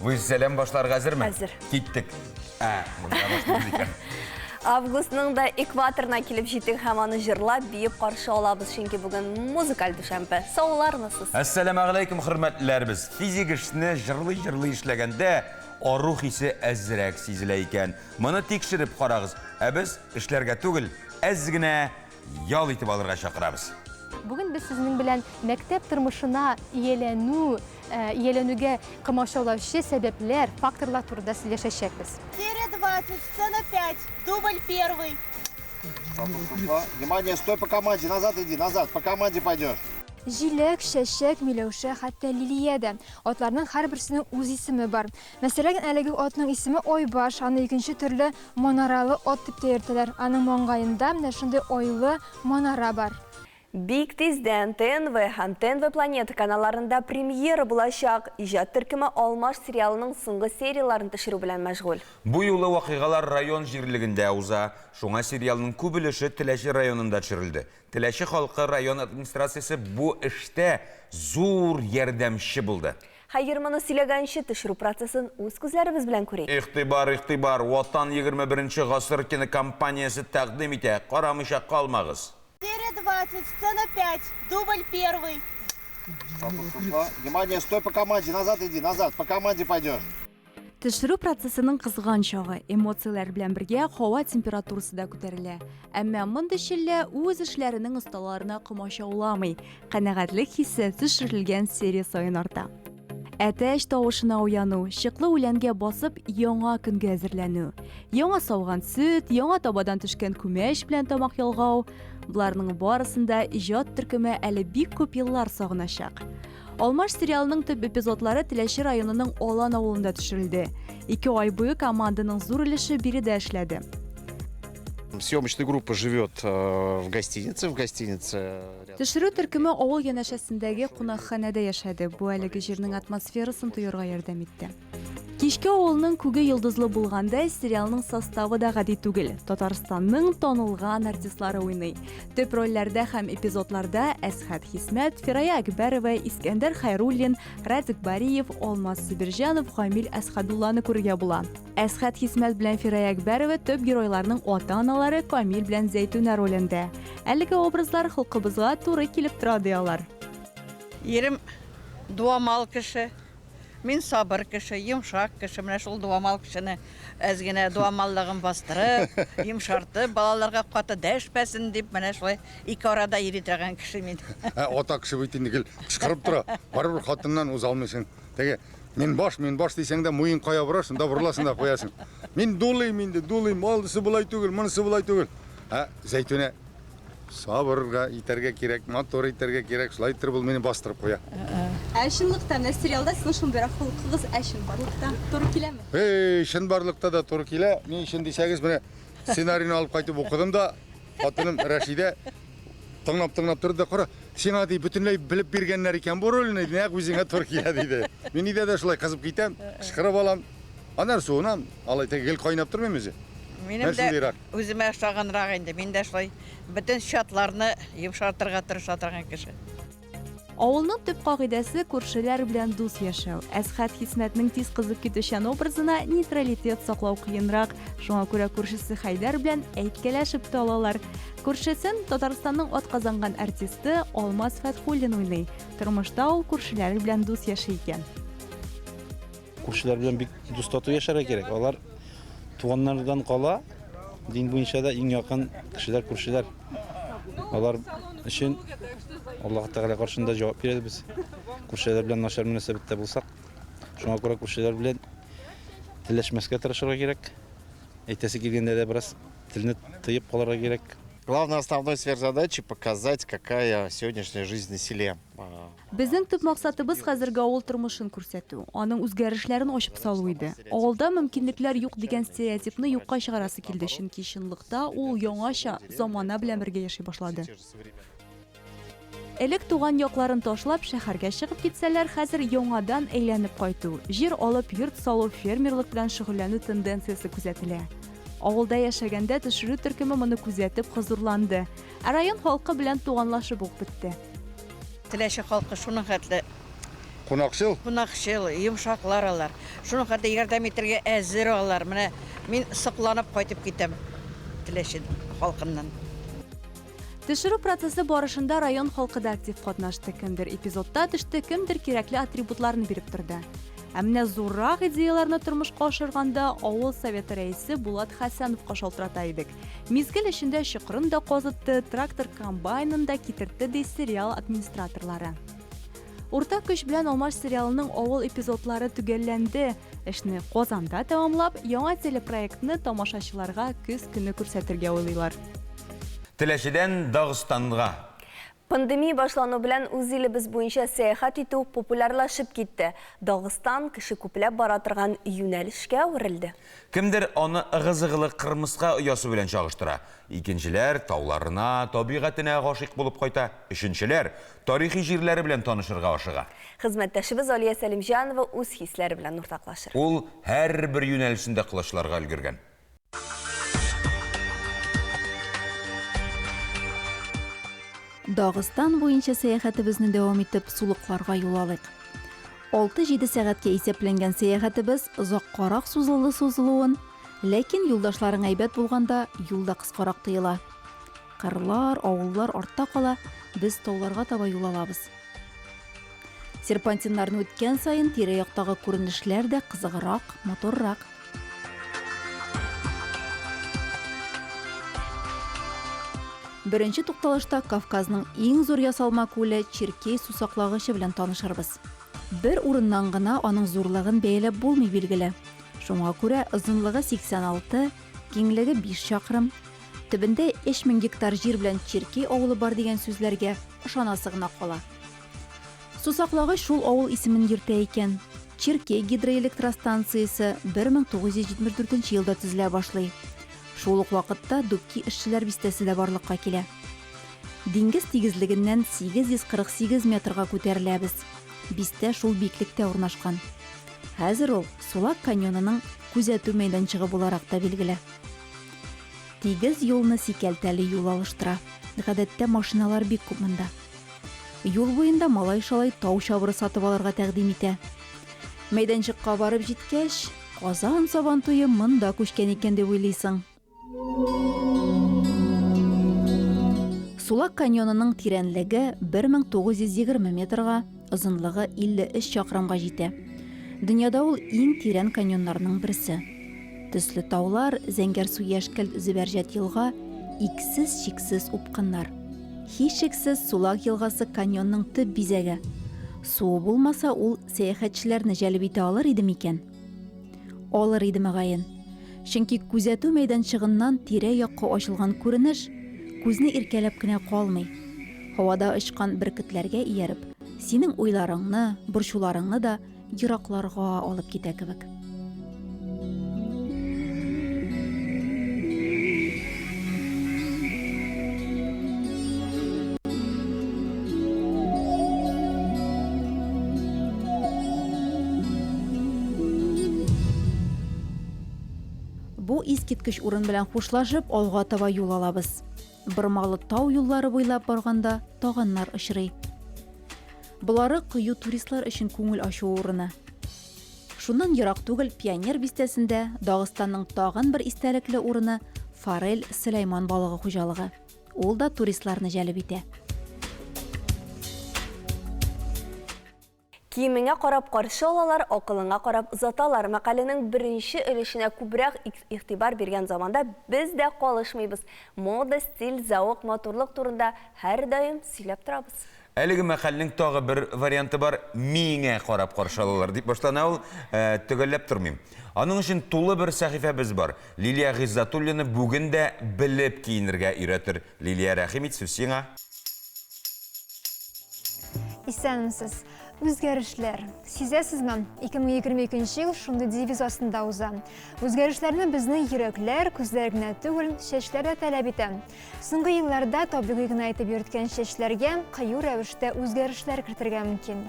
Сәлем башлар хәзерме? Хәзер. Киттек. Монда башланды икән. Августның да экваторына килеп җиттек һәм аны җырлап, биеп каршы алабыз, чөнки бүген музыкаль дүшәмбе. Саулармысыз? Ассаламу алейкум, хөрмәтләрбез. Физик эшне җырлый эшләгәндә арух исе әзрәк сизелә икән. Моны тикшереп карагыз. Без эшләргә түгел, әз генә ял итеп алырга чакырабыз. Бүген біз сіздің білән мәктәп тормышына иеленуге комачаулаучы сәбәпләр, факторлар турында сөйләшәчәкбез. Серия 20, сцена 5, дубль 1. Внимание, стой по команде, назад иди, назад, по команде пойдешь. Җиләк, Шәшәк, Миләүшә, хәтта Лилия дә. Атларның һәрберсенең үз исеме бар. Мәсәлән, әлеге атның исеме Ойбаш, аны икенче төрле манаралы ат дип тә йөртәләр. Аның маңгаенда менә шундый ойлы манара бар. Бик тиздән ТНВ һәм ТНВ Планета каналларында премьера булачак. Иҗат төркеме Алмаш сериалының соңгы серияларын төшерү белән мәшгуль. Бу юлы вакыйгалар район җирлегендә уза. Шуңа сериалның күп өлеше Теләче районында төшерелде. Теләче халкы район администрациясе бу эштә зур ярдәмче булды. Хәер, моны сөйләгәнче төшерү процессын үз күзләребез белән күрик. Игътибар, Ватан 21 гасыр кинокомпаниясе тәкъдим итә. Карамыйча калмагыз. Серия 20, сцена 5, дубль 1. Внимание, стой по команде, назад иди, назад, по команде пойдешь. Төшерү процессының кызган чагы, эмоциялар белән бергә һава температурасы да күтәрелә. Әмма мондый челлә үз эшләренең осталарына комачауламый. Канәгатьлек хиссе төшерелгән серия саен арта. Әтәч тавышына уяну, шыклы үләнгә басып, яңа көнгә әзерләнү. Яңа сауган сөт, яңа табадан төшкән күмәч белән тамак ялгау. Буларның барысында иҗат төркеме әле бик күп еллар сагыначак. Алмаш сериалының төп эпизодлары Теләче районының Алан авылында төшерелде. 2 ай буе команданың зур өлеше биредә эшләде. Съемочная группа живет в гостинице. Төшерү төркеме авыл янәшәсендәге кунакханәдә яшәде. Бу әлеге җирнең атмосферасын тоярга ярдәм итте. Кичке авылның күге йолдызлы булганда сериалның составы да гади түгел. Татарстанның танылган артистлары уйный. Төп рольләрдә һәм эпизодларда Әсхәт Хисмәт, Фирая Акбәрова, Искәндәр Хайруллин, Радик Бариев, Алмаз Сибирҗанов, Камил Әсхәдулланы күрергә була. Әсхәт Хисмәт белән Фирая Акбәрова төп геройларның ата-аналары Камил белән Зәйтүнә ролендә. Әлеге образлар халкыбызга туры килеп тора диялар. Ерем дуамал кеше. Мин сабыр кеше, йомшак кеше, менә шул дуамал кешене әзгенә дуамаллыгын бастырып, йомшартып, балаларга каты дәшпәсен дип, менә шулай ике арада йөритәгән кеше мин. Ата кеше бит инде кычкырып тора. Барыбер хатыннан үз алмыйсың. Теге мен баш дисәң дә муен кая барасың да бурласың да куясың. Мин дулыйм, алдысы булай түгел, монысы булай түгел. Зәйтүнә сабырга итәргә кирәк, мотор итәргә кирәк, шулай итеп бул мені бастырып куя. Әшинлыкта менә сериалда сез шундый хулкыгыз әшин барлыкта туры киләме? Шын барлыкта да туры килә. Мен шын дисәгез, менә сценарийны алып кайтып укыдым да, хатыным Рәшидә тыңлап торды да, кара, син adi бөтенләй белеп биргәннәр икән бу рольне, нәкъ үзеңә туры килә диде. Мин идә дә шулай кызып китәм, кычкырып алам. Аннан суынам, алай тегел кайнап тормыйм үзе. Минем дә үземә ошаганрак инде. Мин дә шулай бөтен шатларны йомшартырга тырыша торган кеше. Авылның төп кагыйдәсе күршеләр белән дус яшәү. Әсхәт Хисмәтнең тиз кызып китүчән образына нейтралитет саклау кыенрак. Шуңа күрә күршесе Хайдар белән әйткәләшеп тә алалар. Күршесен Татарстанның атказанган артисты Алмаз Фәтхуллин уйный. Тормышта ул күршеләре белән дус яши икән. Күршеләр белән бик дус тату яшәргә кирәк. Алар туганнардан кала, дин буенча да иң якын кешеләр күршеләр. Алар өчен Аллаһ Тәгалә каршында җавап бирәбез. Күршеләр белән начар мөнәсәбәттә булсак, шуңа күрә күршеләр белән теләшмәскә тырышырга кирәк. Әйтәсе килгәндә дә бераз телне тыеп калырга кирәк. Главная основной сверхзадача показать, какая сегодняшняя жизнь на селе. Безнең төп максатыбыз хәзерге авыл тормышын күрсәтү, аның үзгәрешләрен ачып салу иде. Авылда мөмкинлекләр юк дигән стереотипны юкка чыгарасы килде, чөнки чынлыкта ул яңача замана белән бергә яши башлады. Элек туган якларын ташлап шәһәргә чыгып китсәләр, хәзер яңадан әйләнеп кайту, җир алып йорт салу, фермерлык белән шөгыльләнү тенденциясе күзәтелә. Авылда яшәгәндә төшерү төркеме моны күзәтеп хозурланды. Район халкы белән туганлашып ук бетте. Теләче халкы шуның хәтле Кунакчыл. Кунакчыл, йомшаклар алар. Шуның хәтта ярдәм итәргә әзер алар. Менә мин сыкланып кайтып китәм. Теләшен халкымнан. Төшерү процессы барышында район халкы да актив катнашты. Кемдер эпизодта төште, кемдер кирәкле атрибутларны биреп торды. Ә менә зуррак идеяларны тормышка ашырганда авыл советы рәисе Булат Хәсәновка шалтырата идек. Мизгел эчендә чокырын да казытты, трактор комбайнын да китерде ди сериал администраторлары. Урта көч белән Алмаш сериалының авыл эпизодлары төгәлләнде. Эшне Казанда тәмамлап, яңа телепроектны тамашачыларга көз көне күрсәтергә уйлыйлар. Теләшедән Дагыстанга. Пандемия башлану белән үз илебез буенча сәяхәт итү популярлашып китте. Дагыстан кеше күпләп бара торган юнәлешкә үрелде. Кемдер аны ыгы-зыгылы Кырмыска оясы белән чагыштыра. Икенчеләр тауларына, табигатенә гашыйк булып кайта. Өченчеләр тарихи җирләре белән танышырга ашыга. Хезмәттәшебез Алия Сәлимҗанова үз хисләре белән уртаклашыр. Ул һәрбер юнәлешендә кылышларга өлгергән. Дагыстан буенча сәяхәтебезне дәвам итеп сулыкларга юл алыйк. 6-7 сәгатькә исәпләнгән сәяхәтебез озаккарак сузылуын, ләкин юлдашларың әйбәт булганда юлда кыскарак тыела. Кырлар, авыллар артта кала, без тауларга таба юл алабыз. Серпантиннарны үткән сайын тирә-яктагы күренешләр дә кызыграк, моторрак. Беренче тукталышта Кавказның иң зур ясалма күле Черкей сусаклагычы белән танышырбыз. Бер урыннан гына аның зурлыгын бәяләп булмый билгеле. Шуңа күрә озынлыгы 86, киңлеге 5 чакрым, төбендә 3000 гектар җир белән Черкей авылы бар дигән сүзләргә ышанасы гына кала. Сусаклагыч шул авыл исемен йөртә икән. Черкей гидроэлектростанциясе 1974 елда төзелә башлый. Шул ук вакытта Дубки эшчеләр бистәсе дә барлыкка килә. Диңгез тигезлегеннән 848 метрга күтәреләбез. Бистә шул биклектә урнашкан. Хәзер ул Сулак каньонының күзәтү мәйданчыгы буларак та билгеле. Тигез юлны сикәлтәле юл алыштыра. Гадәттә машиналар бик күп монда. Юл буенда малай-шалай тау чабыры сатып алырга тәкъдим итә. Мәйданчыкка барып җиткәч, Казан сабан туе монда күчкән икән дип уйлыйсың. Сулак каньонының тирәнлеге 1920 метрга, озынлыгы 53 чакрымга җитә. Дөньяда ул иң тирән каньоннарның берсе. Төсле таулар, зәңгәр су яшькелт Зөбәрҗәт елга, иксез-чиксез упкыннар. Һичшиксез Сулак елгасы каньонның төп бизәге. Суы булмаса, ул сәяхәтчеләрне җәлеп итә алыр иде микән? Алыр иде мөгаен. Чөнки күзәтү мәйданчыгыннан тирә-якка ачылган күренеш күзне иркәләп кенә калмый. Һавада очкан бөркетләргә ияреп, синең уйларыңны, борчуларыңны да еракларга алып китә кебек. Бу искиткеч урын белән хушлашып, алга таба юл алабыз. Бырмалы тау юллары буйлап барганда таганнар очрый. Булары кыю туристлар өчен күңел ачу урыны. Шуннан ерак түгел Пионер бистәсендә Дагыстанның тагын бер истәлекле урыны Форель Сөләйман балыгы хуҗалыгы. Ул да туристларны җәлеп итә. Киемеңә карап каршы алалар, акылыңа карап озаталар. Мәкаленең беренче өлешенә күбрәк игътибар биргән заманда без дә калышмыйбыз. Мода, стиль, зауык, матурлык турында һәр даим сөйләп торабыз. Әлеге мәкальнең тагы бер варианты бар, миңә карап каршы алалар дип башлана ул, төгәлләп тормыйм. Аның өчен тулы бер сәхифәбез бар. Лилия Гыйззатуллина бүген дә белеп киенергә өйрәтер. Лилия, рәхим ит, сүз сиңа. Исәнмесез. Үзгәрешләр. Сизәсезме? 2022 ел шундый девиз астында уза. Үзгәрешләрне безнең йөрәкләр, күзләр генә түгел, чәчләр дә таләп итә. Соңгы елларда табигый гына итеп йөрткән чәчләргә кыю рәвештә үзгәрешләр кертергә мөмкин.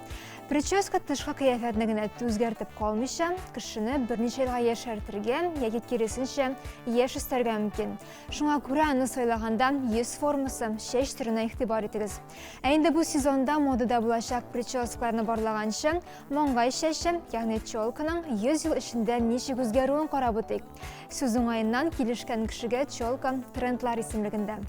Прическа тышқы қияфәтінігіні өзгертіп қалмыша, кішіні бірнеше жылға ешәртірген, яки кересінше еш істерге мүмкін. Шуңа күрі аны сойлағанда ес формасы, шеш түріне иқтибар етігіз. Әйінді бұл сезонда модада болашақ прическаларны барлағаншы, моңғай шеші, яғни чолканың 100 ел ішінде неше өзгеруін қарап өтейік. Сөз оңайынан келішкен кішіге чолка трендлар исемлігінде.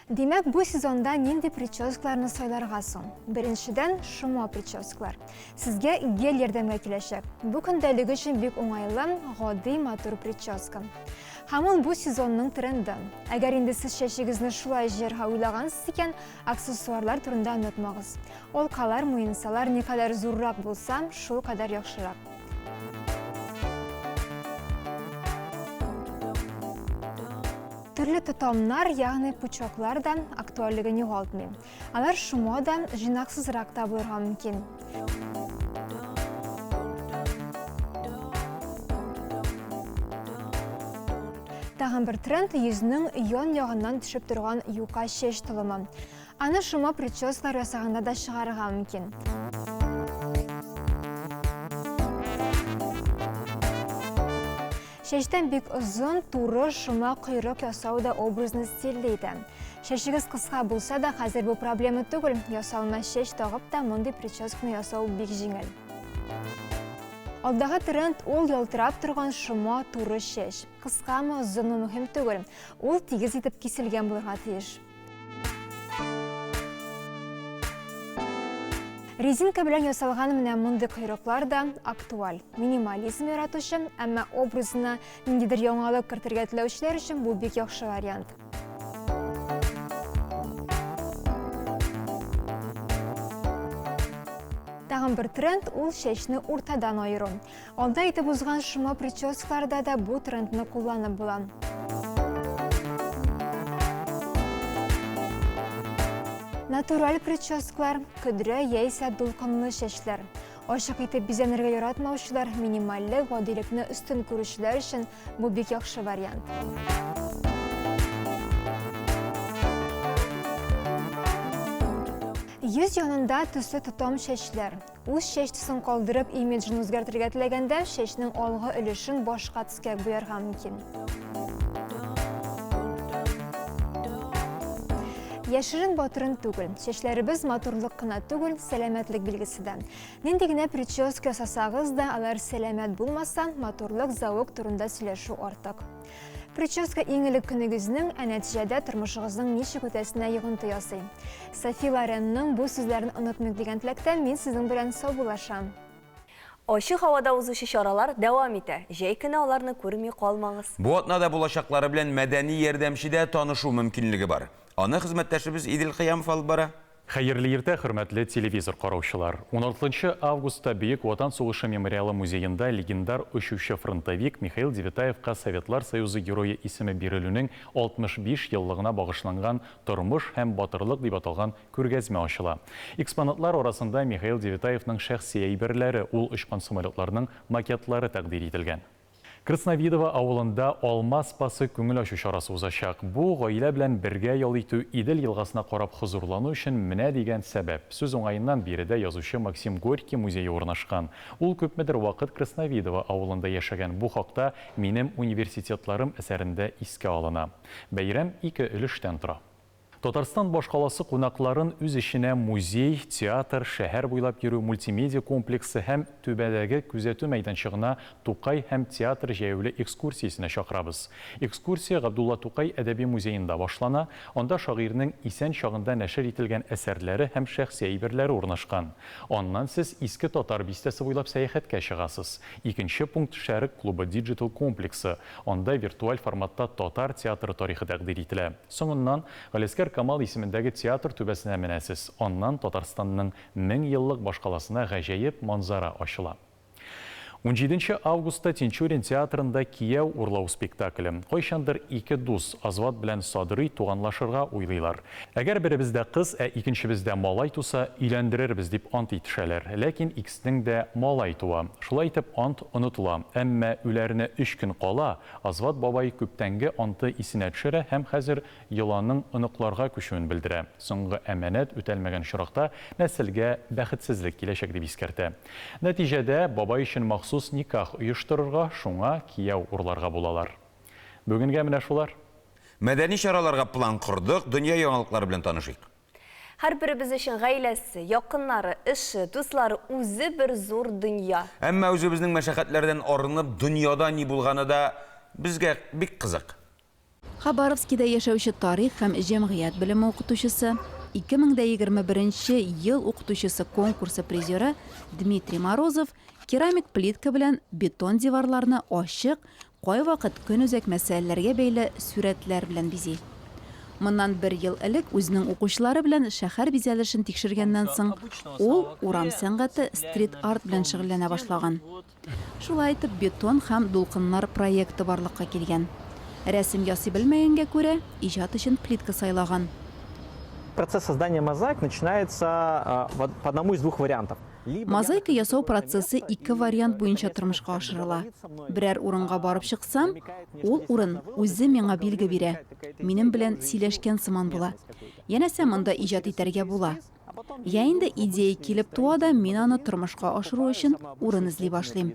Демек, бұл сезонда ненде прическаларны сойларғасын. Біріншіден, шумо прическалар. Сізге гел ердемге келешек. Бұл күндәлігі үшін бек оңайлы, ғоди матур прическа. Хамыл бұл сезонның тренді. Әгер енді сіз шешігізні шулай жерға ойлағансыз екен, аксессуарлар турында ұнатмағыз. Ол қалар, мойынсалар не қадар зуррақ болса, шул қадар яқшырақ. Түрлі тұтамнар, яғни пучоклар да актуаллігін жоғалтмай. Алар шумо да жинақсызырақ табылырға мүмкін. Тағын бір тренд yüzінің йон яғынан түшіп тұрған юқа шеш тұлымы. Аны шумо прическалар жасағанда да шығарыға мүмкін. Шештен бек ұзын, туры, шума, құйрық ясау да образны стильдейді. Шешігіз қысқа болса да, қазір бұл проблема түгіл. Ясауына шеш тағып та мұндай прическаны ясау бек жеңіл. Алдағы тренд ол елтірап тұрған шума, туры шеш. Қысқа ма ұзыны мұхим түгіл. Ол тегіз етіп кеселген болырға тиіш. Резинка білен ясалған міне мұнды құйрықлар да актуал. Минимализм яратушы, әмі образына нендедір яңалық кіртірге тілеушілер үшін бұл бек яқшы вариант. Тағын бір тренд ол шешіні ортадан айыру. Алда етіп ұзған шума прическаларда да бұл трендіні қоланып болан. Натураль прическалар, күдірі яйса дұлқынлы шешлер. Ашық етіп бізенерге яратмаушылар, минималлы ғадилікні үстін көрішілер үшін бұл бек яқшы вариант. Yüz yanında түсі тұтам шешлер. Үз шеш түсін қалдырып, имиджін өзгертірге тілегенде шешінің алғы үлішін башқа түске бұйырға мүмкін. Яшырын батырын түгіл. Шешлерібіз матурлық қына түгіл, сәләмәтлік білгісіді. Нендегіне прическа сасағыз да, алар сәләмәт болмасан, матурлық зауық турында сөйлешу артық. Прическа еңілік күнігізінің әнәтижәді тұрмышығыздың неше көтәсіне еғынты ясый. Софи Лоренның бұл сөздерін ұнытмек деген тілекте мен сіздің бірін сау болашам. Ашық havada узушы шаралар дәвам ите. Жай көне аларны көрмей қалмаңыз. Бу атнада булачаклары белән мәдәни ярдәмчедә танышу мөмкинлеге бар. Аны хезмәттәшебез Идел Кыямов алып бара. Хәерле иртә, хөрмәтле телевизор караучылар. 16 августта Бөек Ватан сугышы мемориалы музейында легендар очучы фронтовик Михаил Девятаевка Советлар Союзы геройы исеме бирелүнең 65 еллыгына багышланган тормыш һәм батырлык дип аталган күргәзмә ачыла. Экспонатлар арасында Михаил Девятаевның шәхси әйберләре, ул очкан самолетларның макетлары тәкъдим ителгән. Красновидово авылында алма спасы күңел ачу чарасы узачак. Бу гаилә белән бергә ял итү Идел елгасына карап хозурлану өчен менә дигән сәбәп. Сүз уңаеннан биредә язучы Максим Горький музее урнашкан. Ул күпмедер вакыт Красновидово авылында яшәгән. Бу хакта минем университетларым әсәрендә искә алына. Бәйрәм 2 өлештән тора. Татарстан башкаласы кунакларын үз ишенә музей, театр, шәһәр буйлап йөрү мультимедиа комплексы һәм түбәдәге күзәтү мәйданчыгына Тукай һәм театр җәяүле экскурсиясенә чакырабыз. Экскурсия Габдулла Тукай әдәби музейында башлана. Анда шагыйрьнең исән чагында нәшер ителгән әсәрләре һәм шәхси әйберләре урнашкан. Аннан сез иске татар бистәсе буйлап сәяхәткә чыгасыз. Икенче пункт Шәрык клубы Digital комплексы. Анда виртуаль форматта татар театры тарихы тәкъдим ителә. Соңыннан Галискар Камал исемендәге театр түбәсенә менәсез. Аннан Татарстанның 1000 еллык башкаласына гаҗәеп манзара ачыла. 17 августта Тинчурин театрында Кияу урлау спектакле. Кайчандыр ике дус Азват белән Садырый туганлашырга уйлыйлар. Әгәр беребездә кыз, икенчебездә малай туса, өйләндерербез дип ант итешәләр. Ләкин икесенең дә малай туа. Шулай итеп ант онытыла. Әмма үләренә 3 көн кала, Азват бабай күптәнге анты исенә төшерә һәм хәзер йоланың оныкларга күчүен белдерә. Соңгы әманәт үтәлмәгән чоракта нәселгә бәхетсезлек киләчәк дип искәртә. Нәтиҗәдә бабай өчен махсус никах оештырырга, шуңа кияу урларга булалар. Бүгенгә менә шулар. Мәдәни чараларга план кордык, дөнья яңалыклары белән танышыйк. Һәрберебез өчен гаиләсе, якыннары, эше, дуслары үзе бер зур дөнья. Әмма үзебезнең мәшәкатьләрдән арынып, дөньяда ни булганы да безгә бик кызык. Хабаровскида яшәүче тарих һәм җәмгыять белеме укытучысы, 2021 ел укытучысы конкурсы призеры Дмитрий Морозов керамик плитка белән бетон диварларны ачык, кайвакыт көнүзәк мәсьәләләргә бәйле сүрәтләр белән бизи. Моннан 1 ел элек үзенең укучылары белән шәһәр бизәлешен тикшергәннән соң, ул урам сәнгате стрит-арт белән шөгыльләнә башлаган. Шулай итеп, бетон һәм дулкыннар проекты барлыкка килгән. Рәсем ясый белмәгәнгә күрә, иҗат өчен плитка сайлаган. Процесс создания мозаик начинается по одному из двух вариантов. Мозаика ясау процессы 2 вариант буенча тормышка ашырыла. Берәр урынга барып чыксам, ул урын үзе миңа билге бирә. Минем белән сөйләшкән сыман була. Янәсе монда иҗат итәргә була. Я инде идея килеп туа да, мин аны тормышка ашыру өчен урын эзли башлыйм.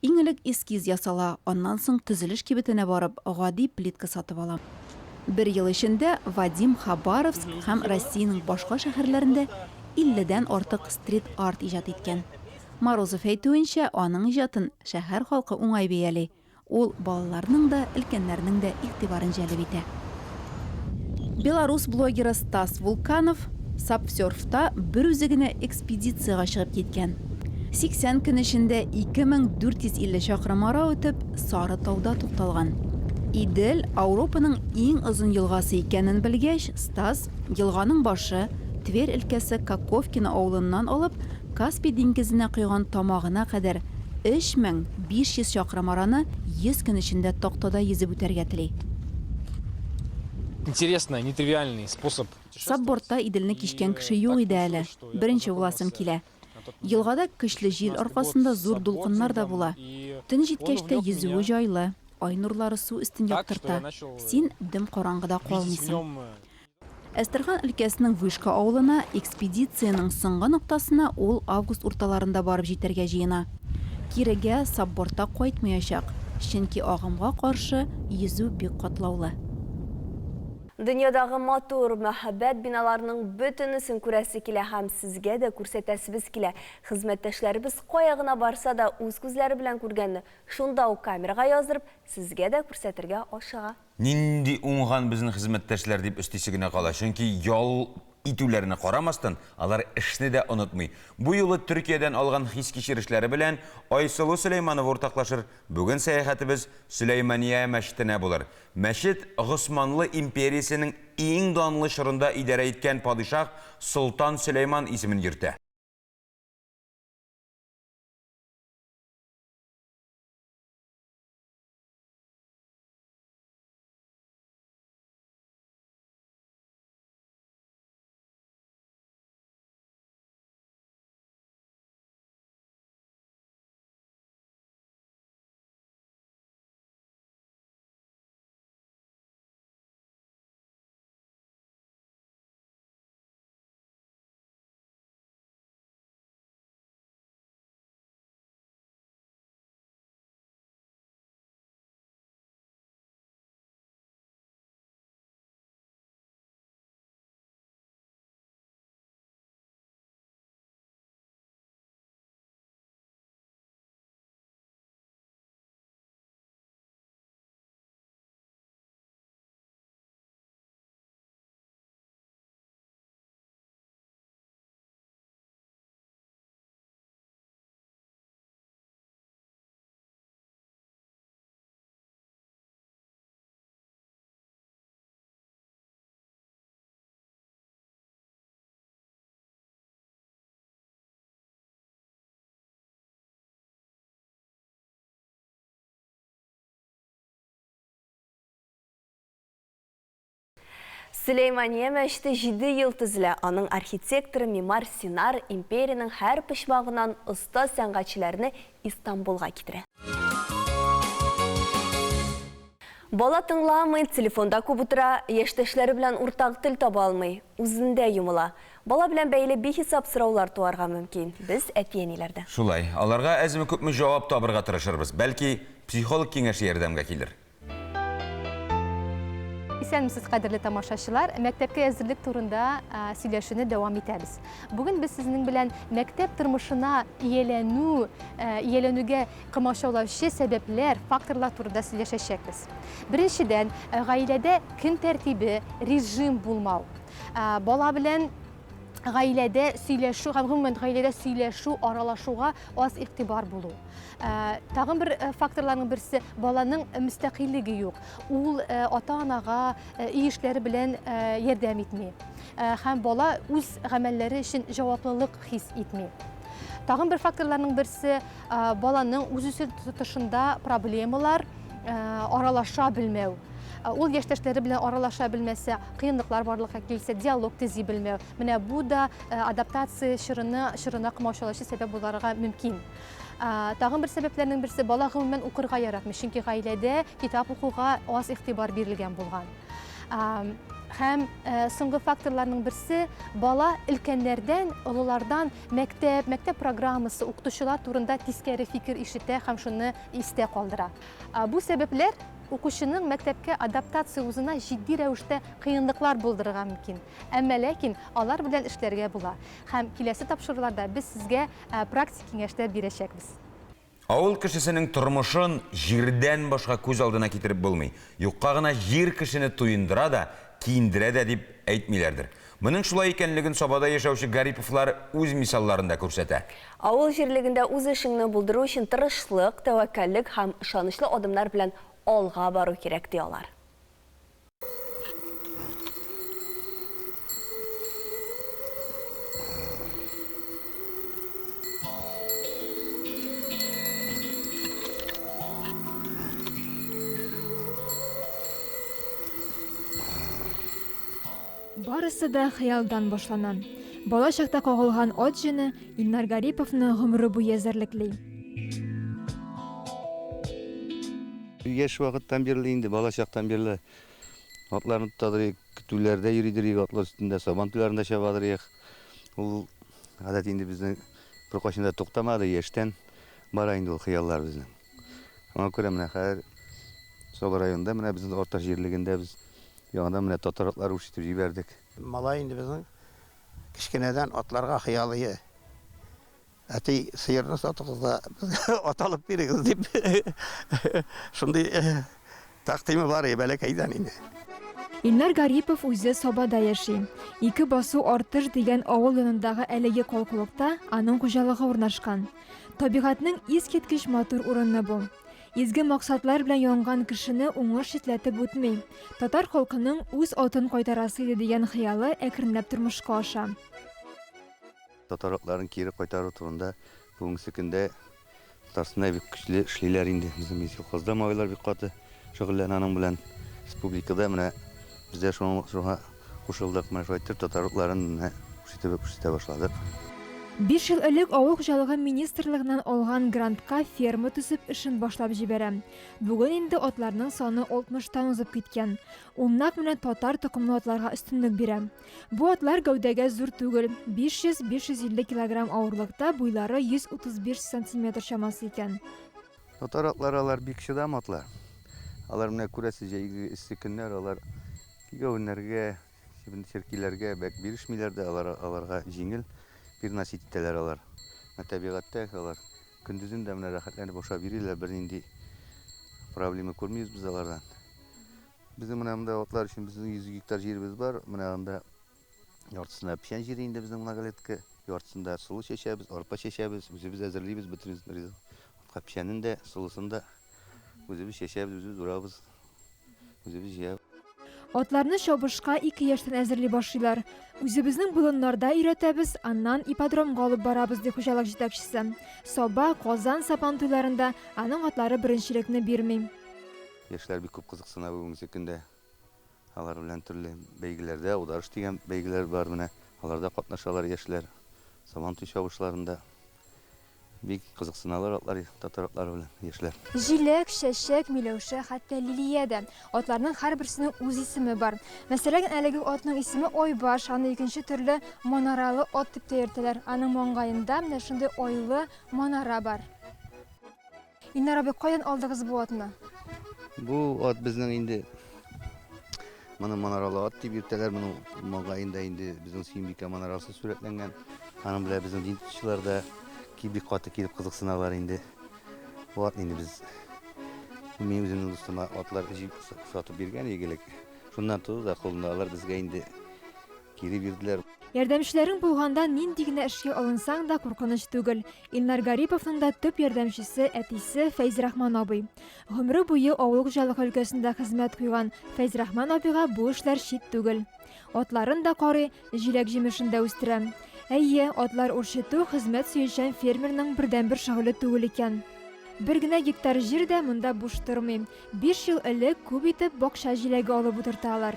Иң элек эскиз ясала, аннан соң төзелеш кибетенә барып, гади плитка сатып алам. 1 ел эчендә Вадим Хабаровск һәм Россиянең башка шәһәрләрендә 50-дән артык стрит-арт иҗат иткән. Морозов әйтүенчә, аның иҗатын шәһәр халкы уңай бәяли. Ул балаларның да, өлкәннәрнең дә игътибарын җәлеп итә. Белорус блогеры Стас Вулканов Сапсерфта бер үзе генә экспедицияга чыгып киткән. 80 көн эчендә 2450 чакрым ара үтеп, Сарытауда тукталган. Идел Ауропаның иң озын елгасы икәнен белгәч, Стас елганың башы Тверь өлкәсе Каковкино авылыннан алып, Каспий диңгезенә койган тамагына кадәр 3500 чакрым араны 100 көн эчендә тактада йөзеп үтәргә тели. Интересный, нетривиальный способ. Саббортта Иделне кичкән кеше юк иде әле. Беренче буласым килә. Елгада көчле җил аркасында зур дулкыннар да була. Төн җиткәч тә йөзүе җайлы. Ай нурлары су өстен яктырта. Син дөм караңгыда калмыйсың. Әстерхан өлкәсенең Вышка авылына экспедицияның соңгы ноктасына ул август урталарында барып җитәргә җыена. Кирегә Саббортта кайтмаячак, чөнки агымга каршы йөзү бик катлаулы. Дөньядагы матур мәхәббәт биналарының бөтенесен күрәсе килә һәм сезгә дә күрсәтәсебез килә. Хезмәттәшләребез кая гына барса да үз күзләре белән күргәнне шунда ук камерага яздырып, сезгә дә күрсәтергә ашыга. Нинди уңган безнең хезмәттәшләр дип өстисе генә кала. Чөнки ял итүләренә карамастан, алар эшне дә онытмый. Бу юлы Төркиядән алган хис кичерешләре белән Айсылу Сөләйманова уртаклашыр. Бүген сәяхәтебез Сөләймания мәчетенә булыр. Мәчет Госманлы империясының иң данлы чорында идарә иткән падишах Солтан Сөләйман исемен йөртә. Сөләймания мәчете 7 ел төзелә. Аның архитекторы Мимар Синар империяның һәр почмагыннан оста сәнгатьчеләрне Истанбулга китерә. Бала тыңламый, телефонда күп утыра, яшьтәшләре белән уртак тел таба алмый, үзендә юмыла. Бала белән бәйле бихисап сораулар туарга мөмкин. Без әтиәниләрдә. Шулай, аларга әзме күпме җавап табырга тырышырбыз. Бәлки, психолог киңәше ярдәмгә килер. Исәнмесез, кадерле тамашачылар, мәктәпкә әзерлек турында сөйләшүне дәвам итәбез. Бүген без сезнең белән мәктәп тормышына ияләнүгә комачаулаучы сәбәпләр, факторлар турында сөйләшәчәкбез. Беренчедән, гаиләдә көн тәртибе, режим булмау. Бала белән гаиләдә сөйләшү, һәм гомумән гаиләдә сөйләшү, аралашуга аз игътибар булу. Тагын бер факторларның берсе баланың мөстәкыйльлеге юк. Ул ата-анага үй эшләре белән ярдәм итми. Һәм бала үз гамәлләре өчен җаваплылык хис итми. Тагын бер факторларның берсе баланың үз тотышында проблемалар, аралаша белмәү. Ул яшьтәшләре белән аралаша белмәсә, кыенлыклар барлыкка килсә, диалог төзи белмәү. Менә бу да адаптация чорына комачаулаучы сәбәп буларга мөмкин. Тагын бер сәбәпләрнең берсе бала гомумән укырга яратмый, чөнки гаиләдә китап укуга аз игътибар бирелгән булган. Һәм соңгы факторларның берсе бала өлкәннәрдән, олылардан мәктәп программасы, укытучылар турында тискәре фикер ишетә һәм шуны истә калдыра. Бу сәбәпләр укучының мәктәпкә адаптация үзенә җитди рәвештә кыенлыклар булдырырга мөмкин. Әмма ләкин алар белән эшләргә була. Һәм киләсе тапшыруларда без сезгә практик киңәшләр бирәчәкбез. Авыл кешесенең тормышын җирдән башка күз алдына китереп булмый. Юкка гына җир кешене туендыра да, киендерә дә дип әйтмиләрдер. Моның шулай икәнлеген Сабада яшәүче Гариповлар үз мисалларында күрсәтә. Авыл җирлегендә үз эшеңне булдыру өчен тырышлык, тәвәккәллек һәм ышанычлы адымнар белән алга бару кирәк ди алар. Барысы да хыялдан башлана. Бала чакта кагылган ат җене Илнар Гариповны гомере буе эзәрлекли. Яшь вакыттан бирле инде бала чактан бирле атларны тутадырык, көтүләрдә йөридерик, атлар өстендә сабан туйларында чабадырык. Ул гадәт инде безнең бер кайчанда туктамады, яшьтән бара инде ул хыяллар безнең. Аңа күрә менә хәзер Соба районында менә безнең орта җирлегендә без яңадан менә татар атлары үчетеп җибәрдек. Малай инде безнең кичкенәдән атларга хыялые. Әти сыерны сатыгыз да аталып бирегез дип. Шундый тәкъдиме бар бәләкәйдән инде. Илнар Гарипов үзе Собада яши. Ике басу Артыш дигән авыл янындагы әлеге колкылыкта аның хуҗалыгы урнашкан. Табигатьнең искиткеч матур урыны бу. Изге максатлар белән янган кешене уңыш читләтеп үтми. Татар халкының үз атын кайтарасы иде дигән хыялы әкренләп тормышка аша. Татарларын кире кайтару турында бүгенге көндә Татарстанда бик көчле эшлиләр инде. Безнең колхозда малайлар бик каты шөгыльләнә аның белән. Республикада менә бездә шуңа кушылдык, менә шулай татарларын күрсәтә башладык. 5 ел элек авыл хуҗалыгы министрлыгыннан алган грантка ферма төзеп эшен башлап җибәрә. Бүген инде атларның саны 60-тан узып киткән. Уннак менә татар токымлы атларга өстенлек бирә. Бу атлар гәүдәгә зур түгел, 500-550 килограмм авырлыкта, буйлары 135 см чамасы икән. Татар атлары алар бик чыдам атлар. Алар менә күрәсе җәйге эссе көннәр алар кигәүннәргә, черкиләргә бәк бирешмиләр дә, аларга җиңел bir насит итәләр алар. Табигатьтә алар көндезен дә менә рәхәтләнеп ашап йөриләр, бер нинди проблема күрмибез без алардан. Безнең менә монда атлар өчен безнең 100 гектар җиребез бар. Менә анда яртысына печән җире инде безнең многолетка, яртысында сулы чәчәбез, арпа чәчәбез, үзебез әзерлибез бөтен атка печәнен дә, сулысын да үзебез чәчәбез, үзебез урабыз, үзебез җыябыз. Атларны чабышка 2 яшьтән әзерли башлыйлар. Үзебезнең болыннарда өйрәтәбез, аннан ипподромга алып барабыз ди хуҗалык җитәкчесе. Саба, Казан, Сапан туйларында аның атлары беренчелекне бирми. Яшьләр бик күп кызыксына бүгенге көндә. Алар белән төрле бәйгеләрдә, ударыш дигән бәйгеләр бар менә. Аларда катнашалар яшьләр. Сабан туй чабышларында бик кызыксыналар атлар, татар атлары белән яшьләр. Җиләк, чәчәк, Миләүшә, хәтта Лилиядә. Атларның һәрберсенең үз исеме бар. Мәсәлән, әлеге атның исеме Ойбаш, аны икенче төрле манаралы ат дип тә йөртәләр. Аның маңгаенда менә шундый ойлы манара бар. Илнар абый, каян алдыгыз бу атны? Бу ат безнең инде моны манаралы ат дип йөртәләр, моның маңгаенда инде безнең Сөембикә манарасы сурәтләнгән. Аның белән безнең дин тутучылар да бик каты килеп кызыксыналар инде. Бу атны инде без мин үземнең дустыма атлар җыеп сатып биргән игелек. Шуннан туды да кулында алар безгә инде кире бирделәр. Ярдәмчеләрең булганда нинди генә эшкә алынсаң да куркыныч түгел. Илнар Гариповның да төп ярдәмчесе әтисе Фәйзрахман абый. Гомере буе авыл хуҗалыгы өлкәсендә хезмәт куйган Фәйзрахман абыйга бу эшләр чит түгел. Атларын да карый, җиләк җимешен дә үстерә. Әйе, атлар үрчетү хезмәт сөйчән фермерның бердән-бер шөгыле түгел икән. Бер генә гектар җир дә монда буш тормый. 5 ел элек күп итеп бакча җиләге алып утырталар.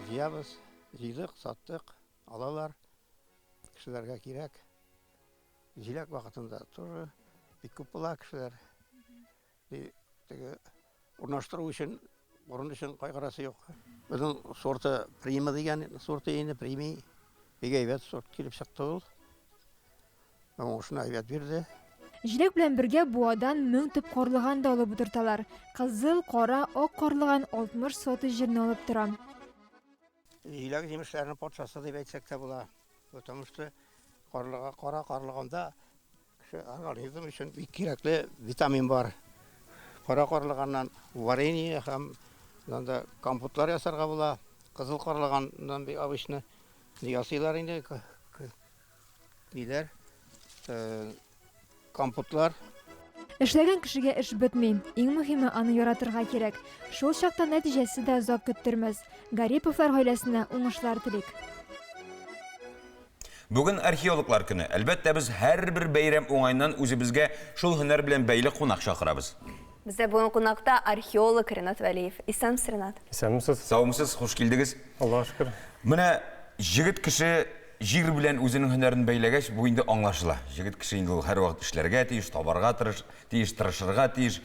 Җыябыз, җыйдык, саттык, алалар. Кешеләргә кирәк. Җиләк вакытында туры бик күп була кешеләр. Теге урнаштыру өчен, урын өчен кайгырасы юк. Безнең сорты прима дигән сорты инде прими. Бик әйбәт сорт килеп чыкты ул. Шуны әйбәт бирде. Җиләк белән бергә буадан 1000 төп карлыган да алып утырталар. Кызыл, кара, ак карлыган 60 соты җирне алып тора. Җиләк җимешләренең патшасы дип әйтсәк тә була. Потому что кара карлыганда кеше организм өчен бик кирәкле витамин бар. Кара карлыганнан варенье һәм анда компотлар ясарга була. Кызыл карлыганнан бик обычно ясыйлар инде диләр. Компотлар. Эшләгән кешегә эш бетми. Иң мөһиме аны яратырга кирәк. Шул чакта нәтиҗәсе дә озак көттермәс. Гариповлар гаиләсенә уңышлар телик. Бүген археологлар көне. Әлбәттә без һәрбер бәйрәм уңайыннан үзебезгә шул һөнәр белән бәйле кунак чакырабыз. Бездә бүген кунакта археолог Ренат Вәлиев. Исәнмесез, Ренат? Исәнмесез. Саумсыз, хуш килдегез. Аллаһа шөкер. Менә җегет кеше җир белән үзенең һөнәрен бәйләгәч, бу инде аңлашыла. Җегет кеше инде ул һәрвакыт эшләргә тиеш, табарга тиеш, тырышырга тиеш.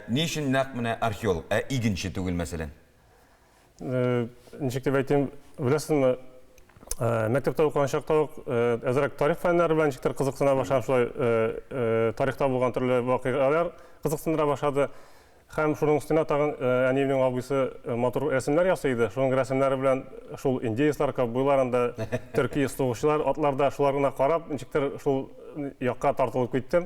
Ни өчен нәкъ менә археолог, игенче түгел мәсәлән? Ничек дип әйтим, беләсезме, мәктәптә укыган чакта ук әзрәк тарих фәннәре белән ничектер кызыксына башлап, шулай тарихта булган төрле вакыйгалар кызыксындыра башлады. Һәм шуның өстенә тагын әниемнең абыйсы матур рәсемнәр ясый иде. Шуның рәсемнәре белән шул индеецлар, ковбойларында төрки сугышчылар атларда шуларына карап, ничектер шул якка тартылып киттем.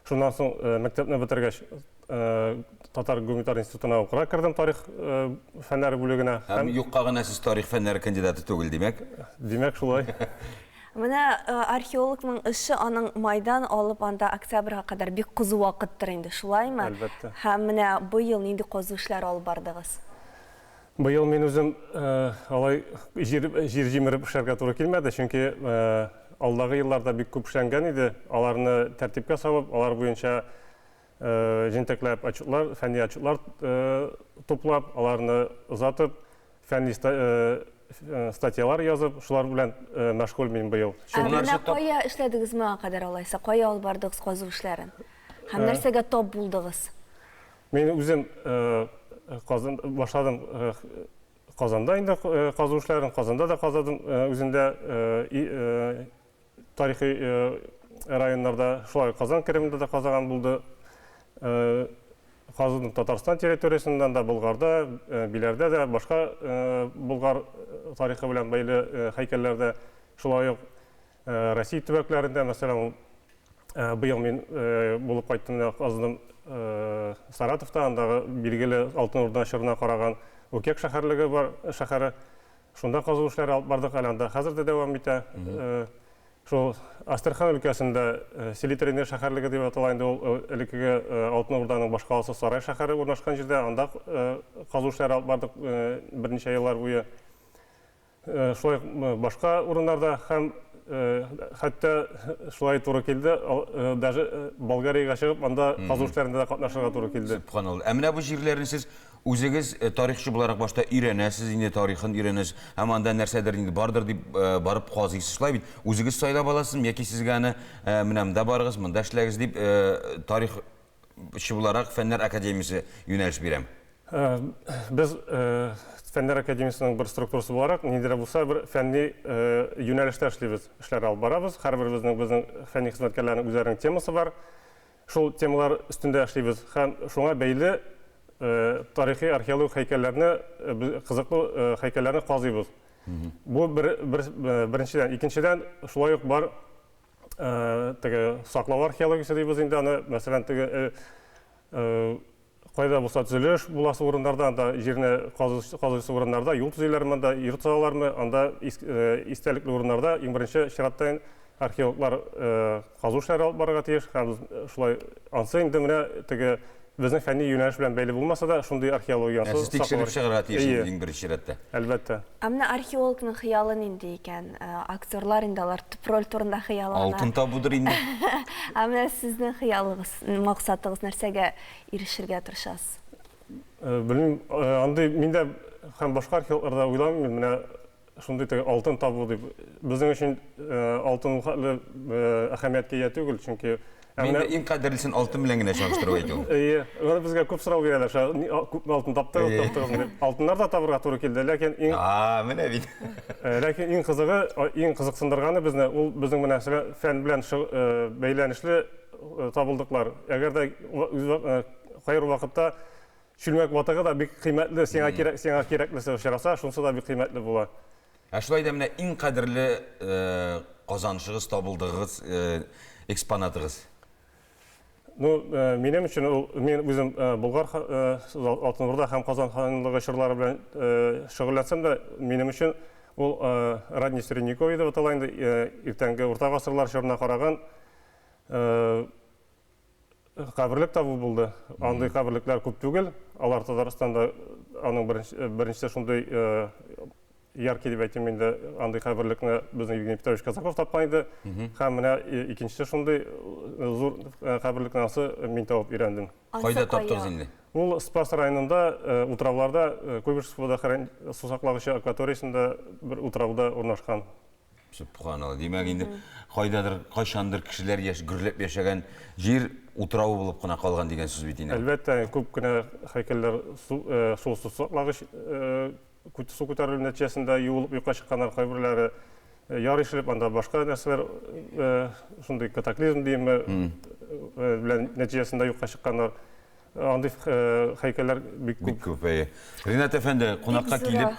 Шуннан соң мәктәпне бетергәч, Татар гуманитар институтына оқыра кірдім тарих фәннәре бүлегенә. Һәм юкка гына сез тарих фәннәре кандидаты түгел димәк? Димәк шулай. Менә археологның эше аның майдан алып анда октябрьгә кадәр бик кызу вакыттыр инде, шулаймы? Әлбәттә. Һәм менә быел нинди казу эшләре алып бардыгыз? Быел мен үзем алай жир җимереп эшләргә туры килмәде, чөнки алдагы елларда бик күп эшләнгән иде. Аларны тәртипкә салып, алар буенча җентекләп отчетлар, фәнни отчетлар туплап, аларны озатып, фәнни статьялар язып, шулар белән мәшгуль мин быел. Менә кая эшләдегез моңа кадәр алайса? Кая алып бардыгыз казу эшләрен? Һәм нәрсәгә тап булдыгыз? Мен үзем башладым Казанда инде казу эшләрен, Казанда да казадым, үзендә тарихи районнарда, шулай Казан Кремлендә да казаган булды. Казудың Татарстан территориясеннән дә, Болгарда, Биләрдә дә, башка Болгар тарихы белән бәйле һәйкәлләрдә, шулай ук Россия төбәкләрендә, мәсәлән, быел мин булып кайттым, каздым Саратовта, андагы билгеле Алтын Урда чорына караган Үкек шәһәрлеге бар, шәһәре. Шунда казу эшләре алып бардык, анда хәзер дә дәвам итә. Шул Астрхан өлкәсендә Селитренер шәһәрлеге дип атала инде, ул элекеге Алтын Урданың башкаласы Сарай шәһәре урнашкан җирдә, анда казу эшләре алып бардык берничә еллар буе. Шулай башка урыннарда һәм хәтта шулай туры килде, даже Болгариягә чыгып, анда казу эшләрендә дә катнашырга туры килде. Субханалла. Ә менә бу җирләрне сез үзегез тарихчы буларак башта өйрәнәсез, инде тарихын өйрәнәсез, һәм анда нәрсәдер инде бардыр дип барып казыйсыз, шулай бит. Үзегез сайлап аласызмы, яки сезгә аны менә монда барыгыз, монда эшләгез дип тарихчы буларак Фәннәр академиясе юнәлеш бирәм? Без Фәннәр академиясының бер структурасы буларак, ниндирә булса, бер фәнни юнәлештә эшлибез, эшләр алып барабыз. Һәрберебезнең безнең фәнни хезмәткәрләрнең үзләренең темасы бар. Шул темалар өстендә эшлибез һәм шуңа бәйле тарихи археологик һәйкәлләрне, кызыклы һәйкәлләрне казыйбыз. Бу беренчедән, икенчедән шулай ук бар саклау археологиясе дибез инде, аны мәсәлән кайда булса төзелеш буласы урыннарда, анда җирне казыйсы урыннарда, юл төзүләрме, анда йорт салалармы, анда истәлекле урыннарда иң беренче чиратта археологлар казу эшләре алып барырга тиеш. Һәм шулай ансы инде менә безнең фәнни юнәлеш белән бәйле булмаса да, шундый археологияны сез тикшереп чыгарга тиеш иң беренче чиратта. Әлбәттә. Ә менә археологның хыялы нинди икән? Актерлар инде алар төп роль турында хыяллана. Алтын табудыр инде. Ә менә сезнең хыялыгыз, максатыгыз нәрсәгә ирешергә тырышасыз? Белмим, андый миндә һәм башка археологларда уйламыйм, менә шундый алтын табу дип. Безнең өчен алтын әһәмияткә ия түгел, чөнки Менә иң кадерлесен алтын белән генә чагыштырып әйтәм. Аны безгә күп сорау бирәләр, күп алтын таптыгыз дип. Алтыннар да табырга туры килде, ләкин менә бит. Ләкин иң кызыгы, иң кызыксындырганы безне, ул безнең менә фән белән бәйләнешле табылдыклар. Әгәр дә кайыр вакытта чүлмәк ватыгы да бик кыйммәтле, сиңа кирәклесе очраса, шунсы да бик кыйммәтле була. Ә шулай да менә иң кадерле казанышыгыз, табылдыгыз, экспонатыгыз. Минем өчен мин үзем Болгар Алтын Урда һәм Казан ханлыгы чорлары белән шөгыльләнсәм дә, минем өчен ул Радний Средневековье дип атала инде, иртәнге урта гасырлар чорына караган каберлек табу булды. Андый каберлекләр күп түгел. Алар Татарстанда аның беренче шундый яркий дип әйтим инде, андый каберлекне безнең Евгений Петрович Казаков тапкан иде. Һәм менә икенче шундый зур каберлекне мин табып өйрәндем. Кайда таптыгыз инде? Ул Спас районында, утравларда, Куйбышев су саклагычы акваториясендә бер утравда урнашкан. Субханалла. Димәк инде кайдадыр, кайчандыр кешеләр гөрләп яшәгән җир утравы булып кына калган дигән сүз бит инде. Әлбәттә, күп кенә һәйкәлләр су саклагыч су күтәрелү нәтиҗәсендә юылып юкка чыкканнар, кайберләре яр ишелеп, анда башка нәрсәләр, шундый катаклизм дийме, белән нәтиҗәсендә юкка чыкканнар. Андый һәйкәлләр бик күп. Ринат әфәнде, кунакка килеп,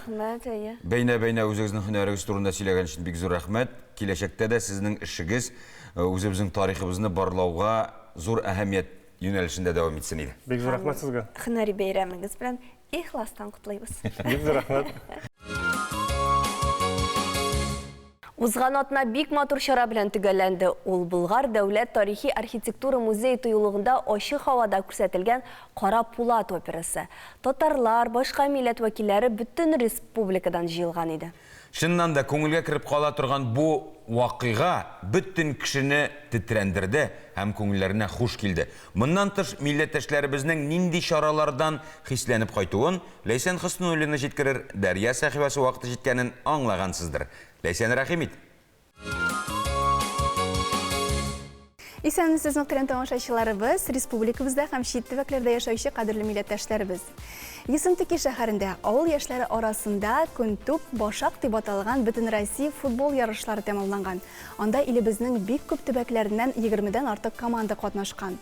бәйнә-бәйнә үзегезнең һөнәрегез турында сөйләгән өчен бик зур рәхмәт. Киләчәктә дә сезнең эшегез үзебезнең тарихыбызны барлауга зур әһәмият юнәлешендә дәвам итсен иде. Бик зур рәхмәт сезгә. Һөнәри бәйрәмегез белән ихластан котлыйбыз. Бик зур рәхмәт. Узган атна бик матур чара белән төгәлләнде. Ул Болгар дәүләт тарихи архитектура музей тыюлыгында ачык һавада күрсәтелгән Кара Пулат операсы. Татарлар, башка милләт вәкилләре бөтен республикадан җыелган иде. Шыннан да күңелгә кереп кала торган бу вакыйга бөтен кешене тетрәндерде һәм күңелләренә хуш килде. Моннан тыш милләттәшләребезнең нинди чаралардан хисләнеп кайтуын Ләйсән Хөснуллина җиткерер, Дәрья сәхифәсе вакыты җиткәнен аңлагансыздыр. Ләйсән, рәхимит. Исәнмесез нуктырын тамашачыларыбыз, республикабызда һәм чит төбәкләрдә яшәүче кадерле милләттәшләребез. Есентуки шәһәрендә авыл яшьләре арасында Күнтүп Башак дип аталган бөтен Россия футбол ярышлары тәмамланган. Анда илебезнең бик күп төбәкләреннән 20дән артык команда катнашкан.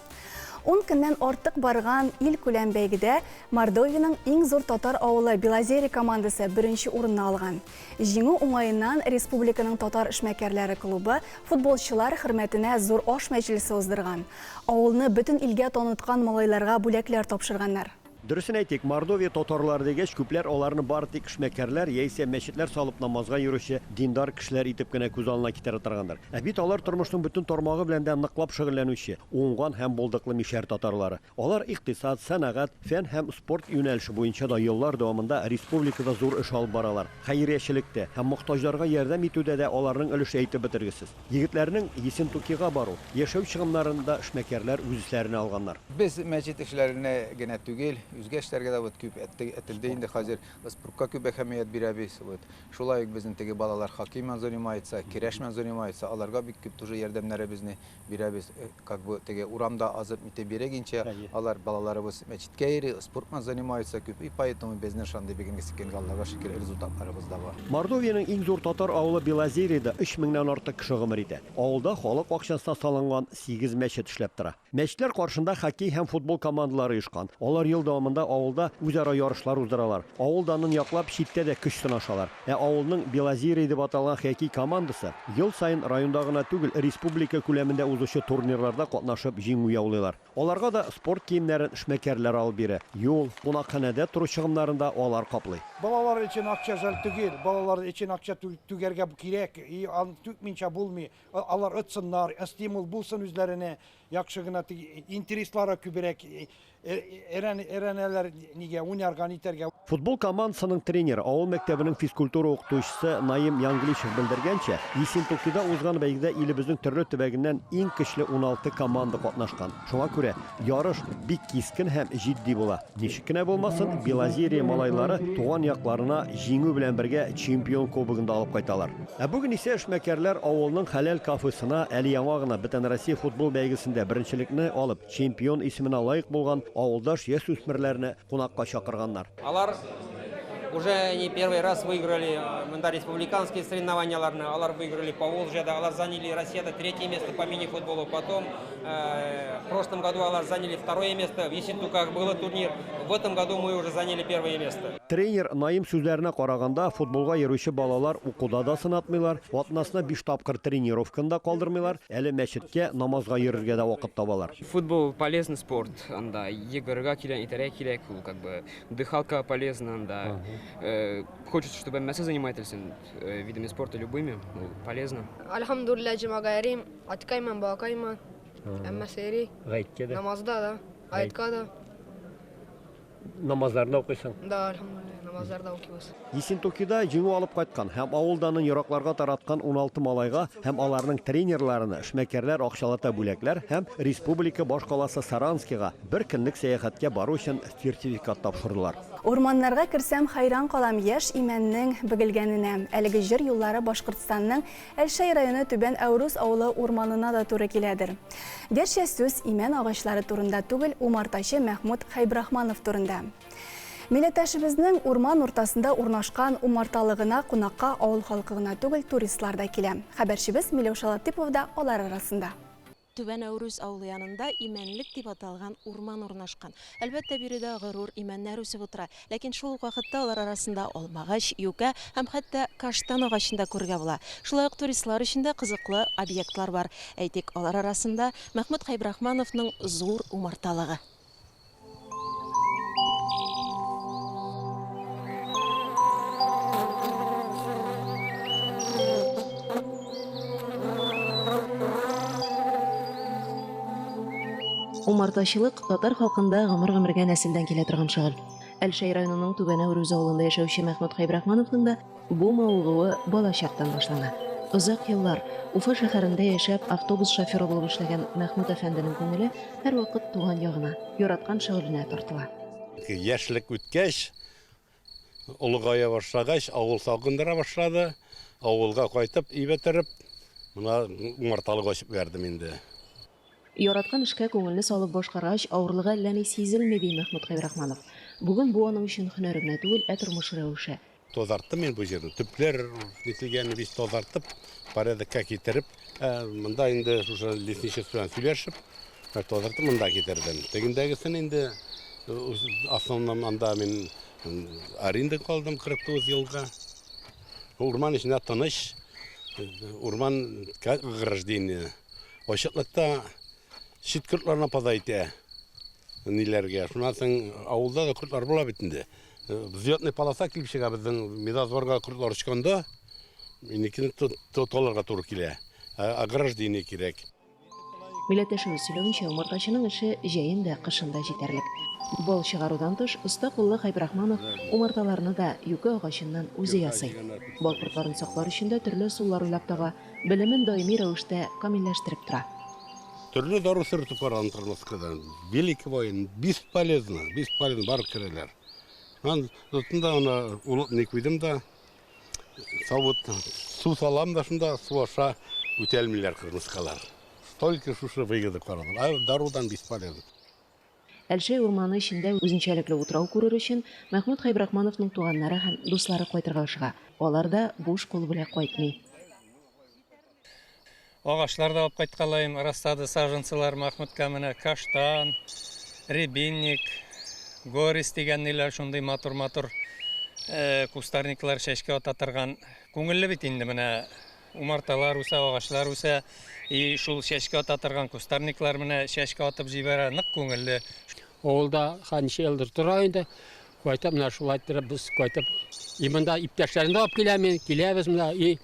10 көннән артык барган ил күләм бәйгедә Мордовияның иң зур татар авылы Белозерье командасы беренче урынны алган. Җиңү уңаеннан республиканың татар эшмәкәрләре клубы футболчылар хөрмәтенә зур аш мәҗлесе уздырган. Авылны бөтен илгә таныткан малайларга бүләкләр тапшырганнар. Дөресен әйтик, Мордовия татарлары дигәч, күпләр аларны бары тик эшмәкәрләр яисә мәчетләр салып намазга йөрүче диндар кешеләр итеп кенә күз алына китерә торганнар. Ә бит алар тормышның бөтен тармагы белән дә ныклап шөгыльләнүче, уңган һәм булдыклы мишәр татарлары. Алар икътисад, сәнәгать, фән һәм спорт юнәлеше буенча да еллар дәвамында республикада зур эш алып баралар. Хәйриячелектә һәм мохтаҗларга ярдәм итүдә дә аларның өлеше әйтеп бетергесез. Егетләрнең Есентукига бару, яшәү чыгымнарында эшмәкәрләр үз эшләренә алганнар. Без мәчет эшләренә генә түгел, үзгә эшләргә дә күп әтелде инде хәзер. Спортка күп әһәмият бирәбез. Шулай ук безнең теге балалар хоккеймен занимается, көрәшмен занимается. Аларга бик күп тоже ярдәмнәребезне бирәбез. Как бы теге урамда азып ите бирәгенчә, алар балаларыбыз мәчеткә йөри, спортмен занимается күп. И поэтому безнең шундый бигенге сиккән Аллага шөкер результатларыбыз да бар. Мордовияның иң зур татар авылы Белозерьеда 3000дән артык кеше гомер итә. Авылда халык акчасына салынган 8 мәчет эшләп тора. Мәчетләр каршында хоккей һәм футбол командалары оешкан. Алар ел дәвамында авылда үзара ярышлар уздыралар. Авылданын яклап читтә дә көч сынашалар. Авылның Белозерье дип аталган хоккей командасы ел сайын районда гына түгел, республика күләмендә узучы турнирларда катнашып җиңү яулыйлар. Аларга да спорт киемнәрен эшмәкәрләр алып бирә. Юл, кунакханәдә тору чыгымнарында алар каплый. Балалар өчен акча зәл түгел, балалар өчен акча түгәргә кирәк. Аны түкминчә булмый. Алар ытсыннар, стимул булсын үзләренә, яхшы гына интереслары күбрәк. Эрәнәләр нигә уйнарга итәргә. Футбол командасының тренеры, авыл мәктәбенең физкультура укытучысы Наим Яңглишев белдергәнчә, Есентукида узган бәйгедә илебезнең төрле төбәгеннән иң көчле 16 команда катнашкан. Шуңа күрә ярыш бик кискен һәм җитди була. Ничек кенә булмасын, Белозерье малайлары туган якларына җиңү белән бергә чемпион кубогында алып кайталар. Ә бүген исә эшмәкәрләр авылның хәләл кафесына әле яңа гына бөтен Россия футбол бәйгесендә беренчелекне алып, чемпион исеменә лаек булган авылдаш яшүсмерләрне кунакка чакырганнар. Алар уже не первый раз выиграли республиканские соревнования, алар выиграли по Волжье, алар заняли Россияда 3-е место по мини-футболу, потом в прошлом году алар заняли 2-е место, в Есентуках был турнир, в этом году мы уже заняли 1-е место. Тренер Наим сүзләренә караганда, футболга йөрүче балалар укуда да сынатмыйлар, атнасына 5 тапкыр тренировканда калдырмыйлар, әле мәчеткә, намазга йөрергә дә вакыт табалар. Футбол полезный спорт, анда егырга кирәк, итәргә кирәк, как бы дыхалка полезна, анда хочется, чтобы мясо занимались видами спорта любыми, полезно. Альхамдулилля, джимагарим, аткайман, бакайман, аммасери, намазда да, айтка да. Намазларда укыйсың? Да, альхамдулилля, намазларда укыйбыз. Есентукида җиңү алып кайткан һәм авылданын еракларга тараткан 16 малайга һәм аларның тренерларына эшмәкәрләр акчалата бүләкләр һәм республика баш каласы Саранскига бер көнлек сәяхәткә бару өчен сертификат тапшырдылар. Урманнарга керсәм хайран калам яшь имәннең бөгелгәненә. Әлеге җир юллары Башкортстанның Әлшәй районы Түбән Әүрүс авылы урманына да туры киләдер. Гәрчә сүз имән агачлары турында түгел, умартачы Мәхмүд Хайбрахманов турында. Милләттәшебезнең урман уртасында урнашкан умарталыгына кунакка авыл халкы гына түгел, туристлар да килә. Хәбәрчебез Миләүшә Латипов да алар арасында. Түбән Әүрүс авылы янында имәнлек дип аталган урман урнашкан. Әлбәттә, биредә горор имәннәр үсеп утыра, ләкин шул ук вакытта алар арасында алмагач, юка һәм хәтта каштан агачын да күрергә була. Шулай ук туристлар өчен дә кызыклы объектлар бар. Әйтик, алар арасында Мәхмүт Хайбрахмановның зур умарталыгы. Умартачылык татар халкында гомер-гомергә нәселдән килә торган шөгыль. Әлшәй районының Түбән Әүрүз авылында яшәүче Мәхмүт Хайбрахмановның да бу мавыгуы балачактан башлана. Узак еллар Уфа шәһәрендә яшәп автобус шоферы булып эшләгән Мәхмүт әфәнденең күңеле һәрвакыт туган ягына, яраткан шөгыленә тартыла. Яшьлек үткәч, улыгая башлагач, авыл сагындыра башлады. Авылга кайтып, ибетереп, моны умарталык ачып бердем инде. Яраткан эшкә күңелне салып башкаргач, авырлыгы әллә ни сизелми, ди Мәхмүт Хайбрахманов. Бүген бу аның өчен һөнәр генә түгел, ә тормыш рәвеше. Тозарттым мен бу җирне. Төпләр нитилгәнне без тозартып, порядокка китереп, монда инде шушы лесничество белән сөйләшеп, тозартып монда китердем. Тегендәгесен инде основном анда мен аренда калдым 49 елга. Урман эчендә тыныч, урман ограждение. Ачыклыкта Шит кыртларына паза итә. Ниләргә. Шуннан соң авылда да кыртлар була бит инде. Взлетный полоса килеп чыга безнең Медозорга кыртлар очканда, минекене толарга туры килә. Ограждение кирәк. Милләттәшебез сөйләгәнчә, умартачының эше җәен дә, кышын да җитәрлек. Бал чыгарудан тыш, оста куллы Хайбрахманов умарталарны да юка агачыннан үзе ясый. Бал кортларын саклар өчен дә төрле сулар уйлап таба, белемен даими рәвештә камилләштереп тора. Төрле дару сыртып барган тормышкадан. Великий воин, бесполезно бар керәләр. Мен тотында аны улытны куйдым да, савыт су салам да шунда су аша үтәлмиләр кырмыскалар. Только шушы выгода карадым. Дарудан бесполезно. Әлшәй урманы эчендә үзенчәлекле утрау күрер өчен Мәхмүт Хайбрахмановның туганнары һәм дуслары кайтырга ашыга. Алар да буш кул белән кайтмый. Агачлар да алып кайткалайым, рассады саженцылар Мәхмүткә менә каштан, рябинник, горис дигәннәр шундый матур-матур кустарниклар шәшкә ата торган. Күңелле бит инде менә умарталар үсә, агачлар үсә, и шул шәшкә ата торган кустарниклар менә шәшкә атып җибәрә, нык күңелле. Авылда ханчы елдыр тора инде. Кайтып менә шулай итеп без кайтып, и монда иптәшләрне алып киләбез менә и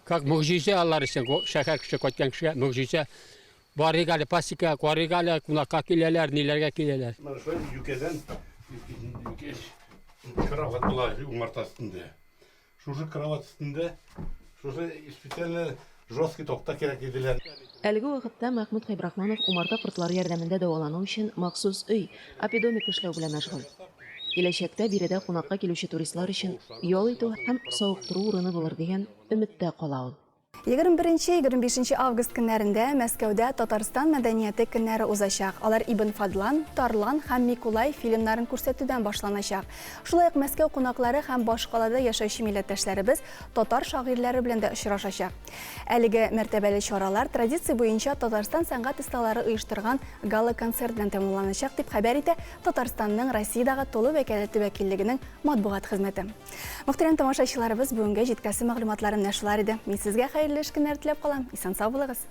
как мөгҗизә алар өчен шәһәр кеше кайткан кешегә мөгҗизә. Барыгалы пасика, барыгалы кунакка киләләр, ниләргә киләләр. Менә шулай юкәдән кровать була умарта өстендә. Шушы кровать өстендә шушы специально жесткий токта кирәк иделәр. Әлеге вакытта Мәхмүт Хайбрахманов умарта кортлары ярдәмендә дәвалану өчен махсус өй, апидомик эшләү белән мәшгуль. Киләчәктә биредә кунакка килүче туристлар өчен ял итү һәм сауыктыру урыны булыр дигән өметтә кала ул. 21-25 август көннәрендә Мәскәүдә Татарстан мәдәнияте көннәре узачак. Алар Ибн Фадлан, Тарлан һәм Микулай фильмнарын күрсәтүдән башланачак. Шулай ук Мәскәү кунаклары һәм башкалада яшәүче милләттәшләребез татар шагыйрьләре белән дә очрашачак. Әлеге мәртәбәле чаралар традиция буенча Татарстан сәнгать осталары оештырган гала-концерт белән тәмамланачак дип хәбәр итә Татарстанның Россиядагы тулы вәкаләтле вәкиллегенең матбугат хезмәте. Мөхтәрәм тамашачыларыбыз, бүгенге җиткәсе мәгълүматларым нәшрлар иде. Мин сезгә хәерле эш көннәр теләп калам. Исән сау булыгыз.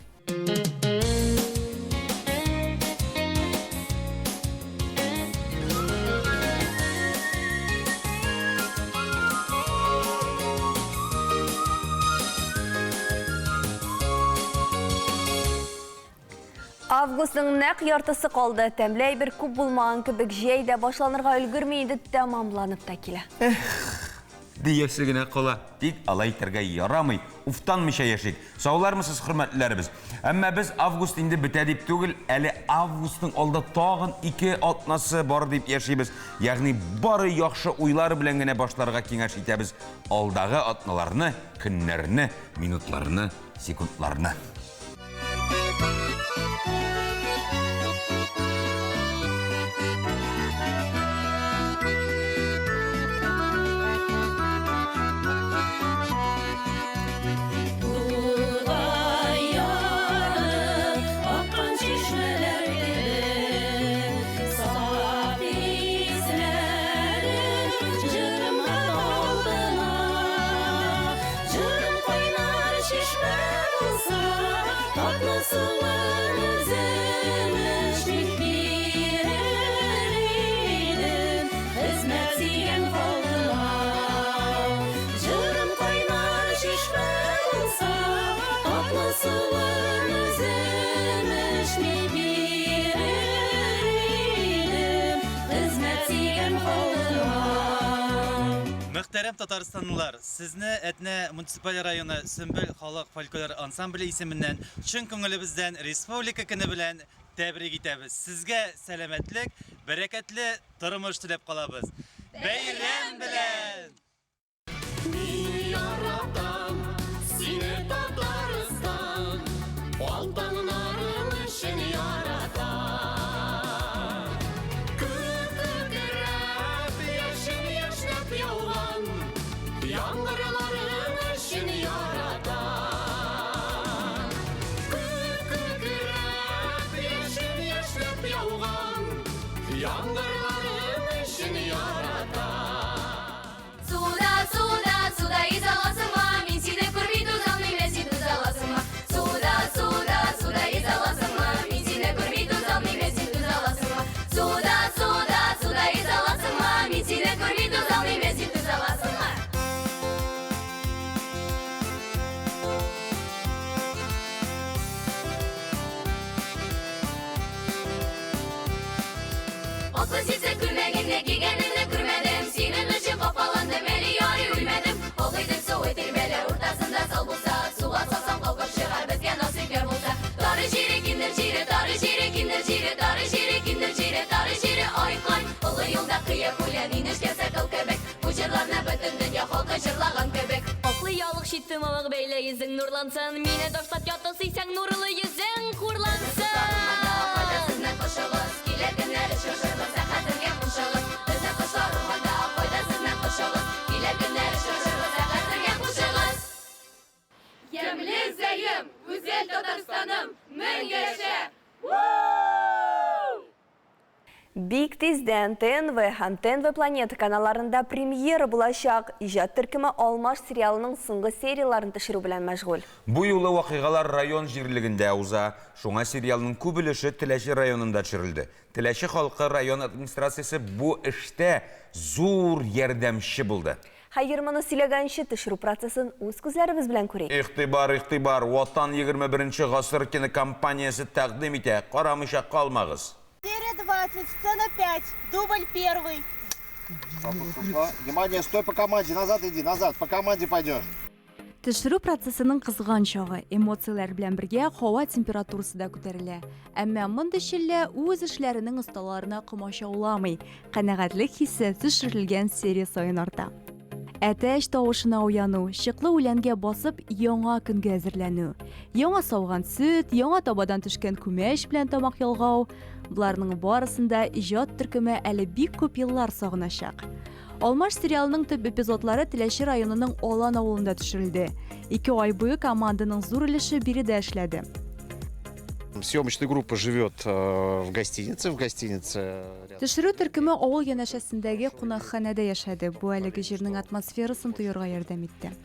Августның нәк яртысы калды. Тәмле әйбер күп булмаган кебек җәй дә башланырга өлгерми иде, тәмамланып та килә. Диясе генә кала. Тик алай итәргә ярамый. Уфтанмыйча яшик. Саулармысыз, хөрмәтләребез. Әмма без август инде бетә дип түгел, әле августның алда тагын 2 атнасы бар дип яшибез. Ягъни бары яхшы уйлар белән генә башларга киңәш итәбез. Алдагы атналарны, көннәрне, минутларны, секундларны. Була яры, аккан болса, татлысылар өзіміз жетпер едім, хізмет сүйген халқыма. Жырым қайнар шешпе болса, татлысылар өзіміз жетпер едім, хізмет сүйген халқыма. Мөхтәрәм Татарстанлылар, сезне Әтнә муниципаль районы Сөмбел халык фольклор ансамбле исеменнән чын күңелебездән республика көне белән тәбрик итәбез. Сезгә сәламәтлек, бәрәкәтле тормыш теләп калабыз. Бәйрәм белән! Мин яратам, сине Татарстан, алтыннарың өчен яратам. Күкрәп, яшен-яшнәп яуган, яңгырларың өчен яратам. Күкрәп, яшен-яшнәп яуган, яңгырларың өчен яратам. Суда, суда, суда из аласыма, мин сине күрми тузалмый, мен сине тузаласыма. Суда, суда, суда из аласыма, мин сине күрми тузалмый, мен сине тузаласыма. Суда, суда, суда из аласыма, мин сине күрми тузалмый, мен сине тузаласыма. Оппозиция күлмәгенне кигәнеңне күрмәдем, синең өчен капаландым, әле ярый үлмәдем. Алгыйдым суы тирбәле уртасында сал булса, суга салсам калкып чыгар безгә насыйпер булса. Тары җире, киндер җире, тары җире, киндер җире, тары җире, киндер җире, тары җире, айкай. Олы юлда кыя күлән инешкә сакал кебек, бу җырларны бөтен дөнья халкы җырлаган кебек. Аклы ялык читем алык бәйле йөзең нурлансын, мине ташлап ятты сөйсәң нурлы йөзең хурлансын. Файдасызны кошыгыз, килер көннәр шашыгыз, хәтергә кушыгыз. Безне кошлар урманда, файдасызны кошыгыз, килер көннәр шашыгыз, хәтергә кушыгыз. Ямле зәем, гүзәл Татарстаным, мең яшә! Бик тиздән ТНВ һәм ТНВ Планета каналларында премьера булачак. Иҗат төркеме Алмаш сериалының соңгы серияларын төшерү белән мәшгуль. Бу юлы вакыйгалар район җирлегендә уза. Шуңа сериалның күп өлеше Теләче районында төшерелде. Теләче халкы район администрациясе бу эштә зур ярдәмче булды. Хәер, моны сөйләгәнче төшерү процессын үз күзләребез белән күрик. Игътибар, игътибар, Ватан 21 ғасыр кинокомпаниясе тәкъдим итә. Карамыйча калмагыз. Серия 20, сцена 5, дубль 1. Внимание, стой по команде, назад иди, назад, по команде пойдешь. Төшерү процессының кызган чагы, эмоциялар белән бергә һава температурасы да күтәрелә. Әмма мондый челлә үз эшләренең осталарына комачауламый. Канәгатьлек хиссе төшерелгән серия саен арта. Әтәч тавышына уяну, шыклы үләнгә басып, яңа көнгә әзерләнү. Яңа сауган сөт, яңа табадан төшкән күмәч белән тамак ялгау. Буларның барысында иҗат төркеме әле бик күп еллар сагыначак. Алмаш сериалының төп эпизодлары Теләче районының Алан авылында төшерелде. 2 ай буе команданың зур өлеше биредә эшләде. Съемочная группа живет в гостинице. Төшерү төркеме авыл янәшәсендәге кунакханәдә яшәде. Бу әлеге җирнең атмосферасын тоярга ярдәм итте.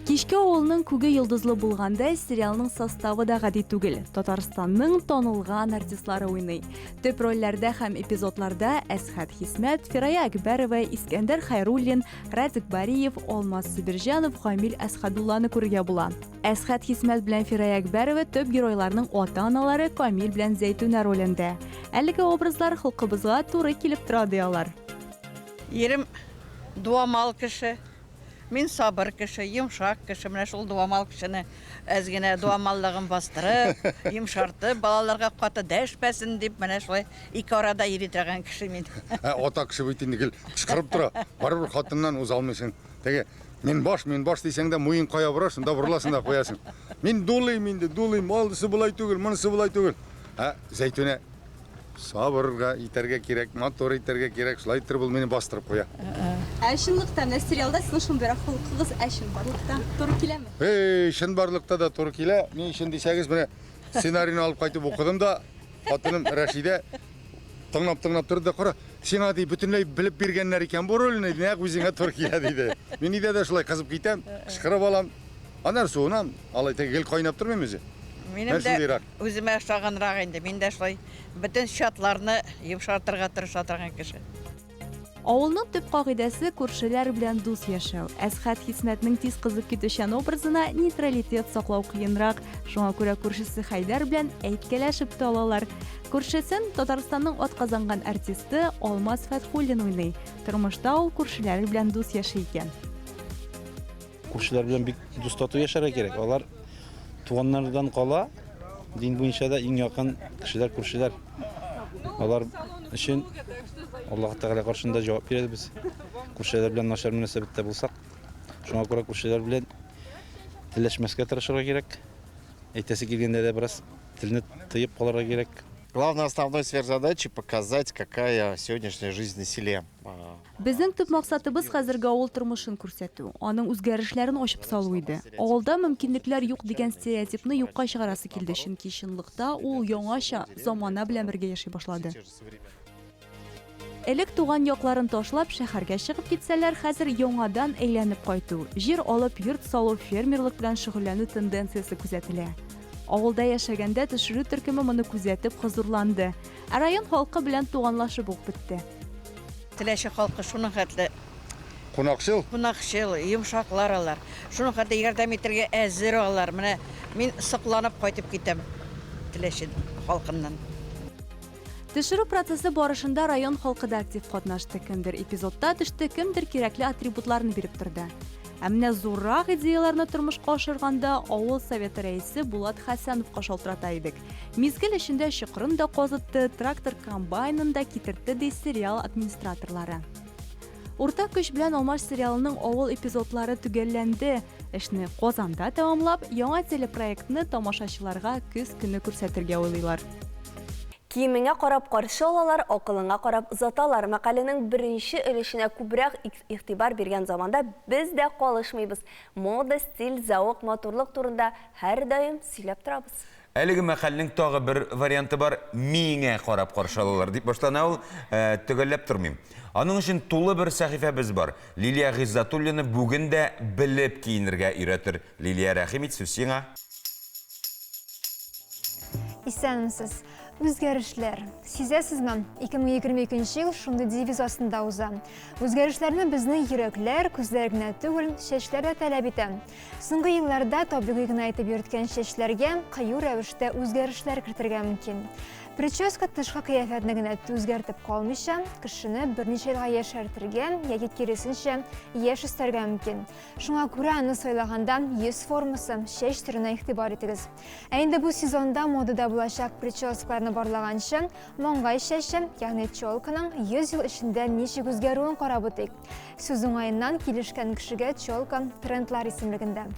Кичке авылның күге йолдызлы булганда сериалның составы да гади түгел. Татарстанның танылган артистлары уйный. Төп рольләрдә һәм эпизодларда Әсхәт Хисмәт, Фирая Акбәрова, Искәндәр Хайруллин, Радик Бариев, Алмаз Сибирҗанов, Камил Әсхәдулланы күрергә була. Әсхәт Хисмәт белән Фирая Акбәрова төп геройларның ата-аналары Камил белән Зәйтүнә ролендә. Әлеге образлар халкыбызга туры килеп тора диялар. Ерем дуамал кеше. Мин сабыр кеше, йомшак кеше, менә шул дуамал кешене әзгенә дуамаллыгын бастырып, йомшартып, балаларга каты дәшпәсен дип, менә шулай ике арада йөри торган кеше мин. Ата кеше бит инде кычкырып тора. Барыбер хатыннан үз алмыйсың. Теге мен баш дисәң дә муен кая бурасың да бурласың да куясың. Мин дулыйм, алдысы булай түгел, монысы булай түгел. Зәйтүнә сабырга итәргә кирәк, мотор итәргә кирәк, шулай итеп бул мені бастырып куя. Әшинлыкта менә сериалда синең шундый хулкыгыз әшин барлыкта туры киләме? Шын барлыкта да туры килә. Мин өчен дисәгез, менә сценарийны алып кайтып укыдым да, хатыным Рәшидә тыңлап торды да, кара, син adi бөтенләй белеп биргәннәр икән бу рольне, нәкъ үзеңә туры килә диде. Мин идә дә шулай кызып китәм, кычкырып алам. Анар суына алай тегел кайнап тормыйм үзе. Минем дә үземә ошаганрак инде. Мин дә шулай бөтен шатларны йомшартырга тырыша торган кеше. Авылның төп кагыйдәсе күршеләр белән дус яшәү. Әсхәт Хисмәтнең тиз кызып китүчән образына нейтралитет саклау кыенрак. Шуңа күрә күршесе Хайдар белән әйткәләшеп тә алалар. Күршесен Татарстанның атказанган артисты Алмаз Фәтхуллин уйный. Тормышта ул күршеләре белән дус яши икән. Күршеләр белән бик дус тату яшәргә кирәк. Алар туганнардан кала, дин буенча да иң якын кешеләр күршеләр. Алар өчен Аллаһ Тәгалә каршында җавап бирәбез. Күршеләр белән начар мөнәсәбәттә булсак, шуңа күрә күршеләр белән теләшмәскә тырышырга кирәк. Әйтәсе килгәндә дә бераз телне тыеп калырга кирәк. Главной основной сверхзадачей показать, какая сегодняшняя жизнь на селе. Безнең төп максатыбыз хәзерге авыл тормышын күрсәтү, аның үзгәрешләрен ачып салу иде. Авылда мөмкинлекләр юк дигән стереотипны юкка чыгарасы килде, чөнки чынлыкта ул яңача замана белән бергә яши башлады. Элек туган якларын ташлап шәһәргә чыгып китсәләр, хәзер яңадан әйләнеп кайту, җир алып йорт салу, фермерлык белән шөгыльләнү тенденциясе күзәтелә. Авылда яшәгәндә төшерү төркеме моны күзәтеп хозурланды. Ә район халкы белән туганлашып ук бетте. Теләшә халкы шуның хәтле Кунакчыл, йомшаклар алар. Шуның хәтле ярдәм итәргә әзер алар. Менә мин сыкланып кайтып китәм Теләшә халкыннан. Төшерү процессы барышында район халкы да актив катнашты. Кемдер эпизодта төште, кемдер кирәкле атрибутларны биреп торды. Ә менә зуррак идеяларны тормышка ашырганда авыл советы рәисе Булат Хәсәновка шалтырата идек. Мизгел эчендә чокырын да казытты, трактор комбайнын да китерде ди сериал администраторлары. Урта көч белән Алмаш сериалының авыл эпизодлары төгәлләнде. Эшне Казанда тәмамлап, яңа телепроектны тамашачыларга көз көне күрсәтергә уйлыйлар. Киемеңә карап каршы алалар, акылыңа карап озаталар. Мәкаленең беренче өлешенә күбрәк игътибар биргән заманда без дә калышмыйбыз. Мода, стиль, зауык, матурлык турында һәр даим сөйләп торабыз. Әлеге мәкальнең тагы бер варианты бар, миңә карап каршы алалар дип баштана ул төгәлләп тормыйм. Аның өчен тулы бер сәхифәбез бар. Лилия Гыйззатуллина бүген дә белеп киенергә өйрәтер. Лилия, рәхим ит, сүз сиңа. Исәнмесез. Үзгәрешләр. Сизәсезме, 2022 ел шундый девиз астында уза. Үзгәрешләрне безнең йөрәкләр, күзләр генә түгел, чәчләр дә таләп итә. Соңгы елларда табигый гына итеп йөрткән чәчләргә кыю рәвештә үзгәрешләр кертергә мөмкин. Прическа тышкы кыяфәтне генә үзгәртеп калмыйча, кешене берничә елга яшәртергә яки киресенчә яшь өстәргә мөмкин. Шуңа күрә аны сайлаганда йөз формасы, чәч төренә игътибар итегез. Ә инде бу сезонда модада булачак прическаларны барлаганчы, маңгай чәче, ягъни челканың 100 ел эчендә ничек үзгәрүен карап үтик. Сүз уңаеннан килешкән кешегә челка трендлар исемлегендә.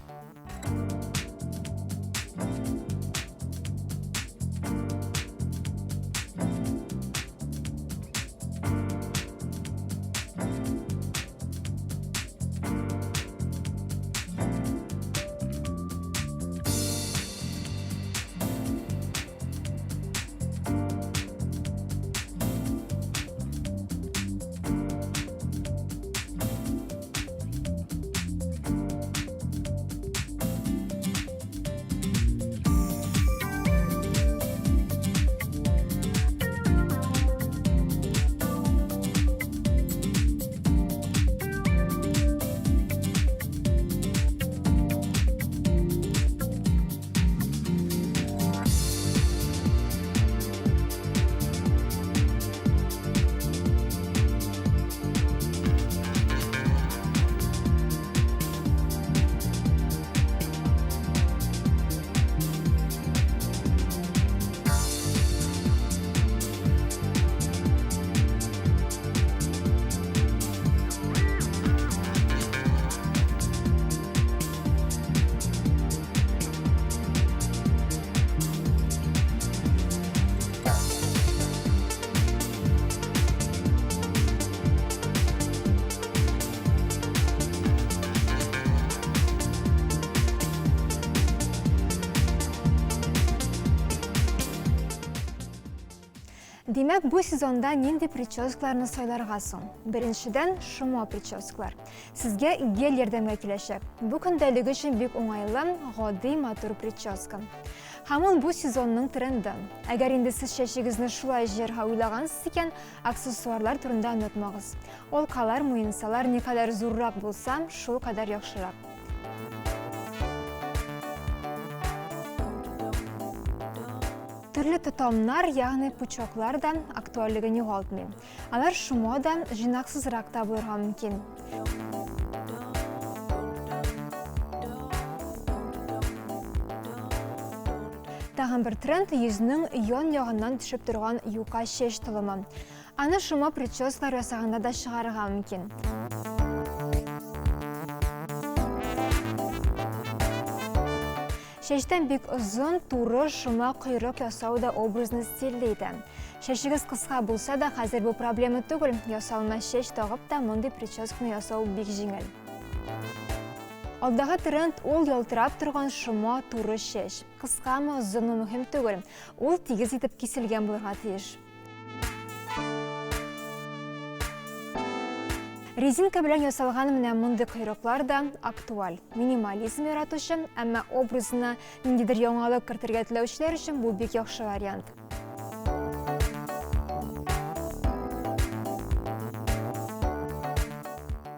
Демәк, бу сезонда нинди прическаларны сайларгасың? Беренчедән, шома прическалар. Сезгә гел ярдәмгә киләчәк. Бу көндәлеге өчен бик уңайлы, гади, матур прическа. Һәм ул бу сезонның тренды. Әгәр инде сез чәчегезне шулай җыярга уйлагансыз икән, аксессуарлар турында онытмагыз. Олкалар, муенсалар никадәр зуррак булса, шул кадәр яхшырак. Төрле тотамнар, ягъни пучоклар да актуальлыгын югалтмый. Алар шома да, җыйнаксызрак та булырга мөмкин. Тагын бер тренд йөзнең ян ягыннан төшеп торган юка чәч тылымы. Аны шома прическалар ясаганда да чыгарырга мөмкин. Чәчтән бик озын, туры, шома койрык ясау да образны стильлейді. Чәчегез кыска булса да, хәзер бу проблема түгел. Ясалма чәч тагып та мондый прическаны ясау бик җиңел. Алдагы тренд ул ялтырап торган шома туры чәч. Кыскамы, озынмы мөһим түгел. Ул тигез итеп киселгән булырга тиеш. Резинка белән ясалган менә мондый койрыклар да актуаль. Минимализм яратучы, әмма образына ниндидер яңалык кертергә теләүчеләр өчен бу бик яхшы вариант.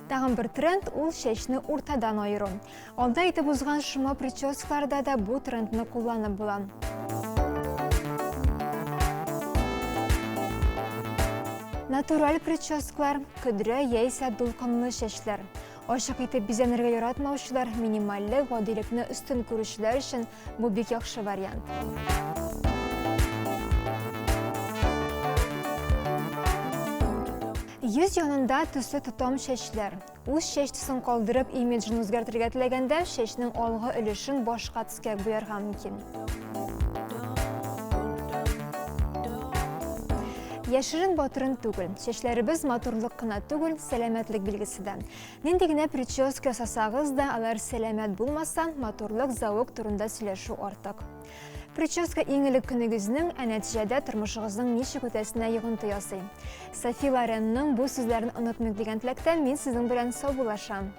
Тагын бер тренд ул чәчне уртадан айыру. Алда итеп узган шома прическаларда да бу трендны кулланып була. Натураль прическалар, көдрә яисә дулкынлы чәчләр. Ачык итеп бизәнергә яратмаучылар, минималлы, гадилекне өстен күрүчеләр өчен бу бик яхшы вариант. Йөз янында төсле тотам чәчләр. Үз чәч төсен калдырып, имиджын үзгәртергә теләгәндә, чәчнең алгы өлешен башка төскә буярга мөмкин. Яшерен батырын түгел. Чәчләребез матурлык кына түгел, сәламәтлек билгесе дә. Нинди генә прическа ясасагыз да, алар сәламәт булмаса, матурлык, зәвык турында сөйләшү артык. Прическа иң элек көнегезнең, ә нәтиҗәдә тормышыгызның ничек үтәсенә йогынты ясый. Софи Лоренның бу сүзләрен онытмыйк дигән теләктә мин сезнең белән саубуллашам.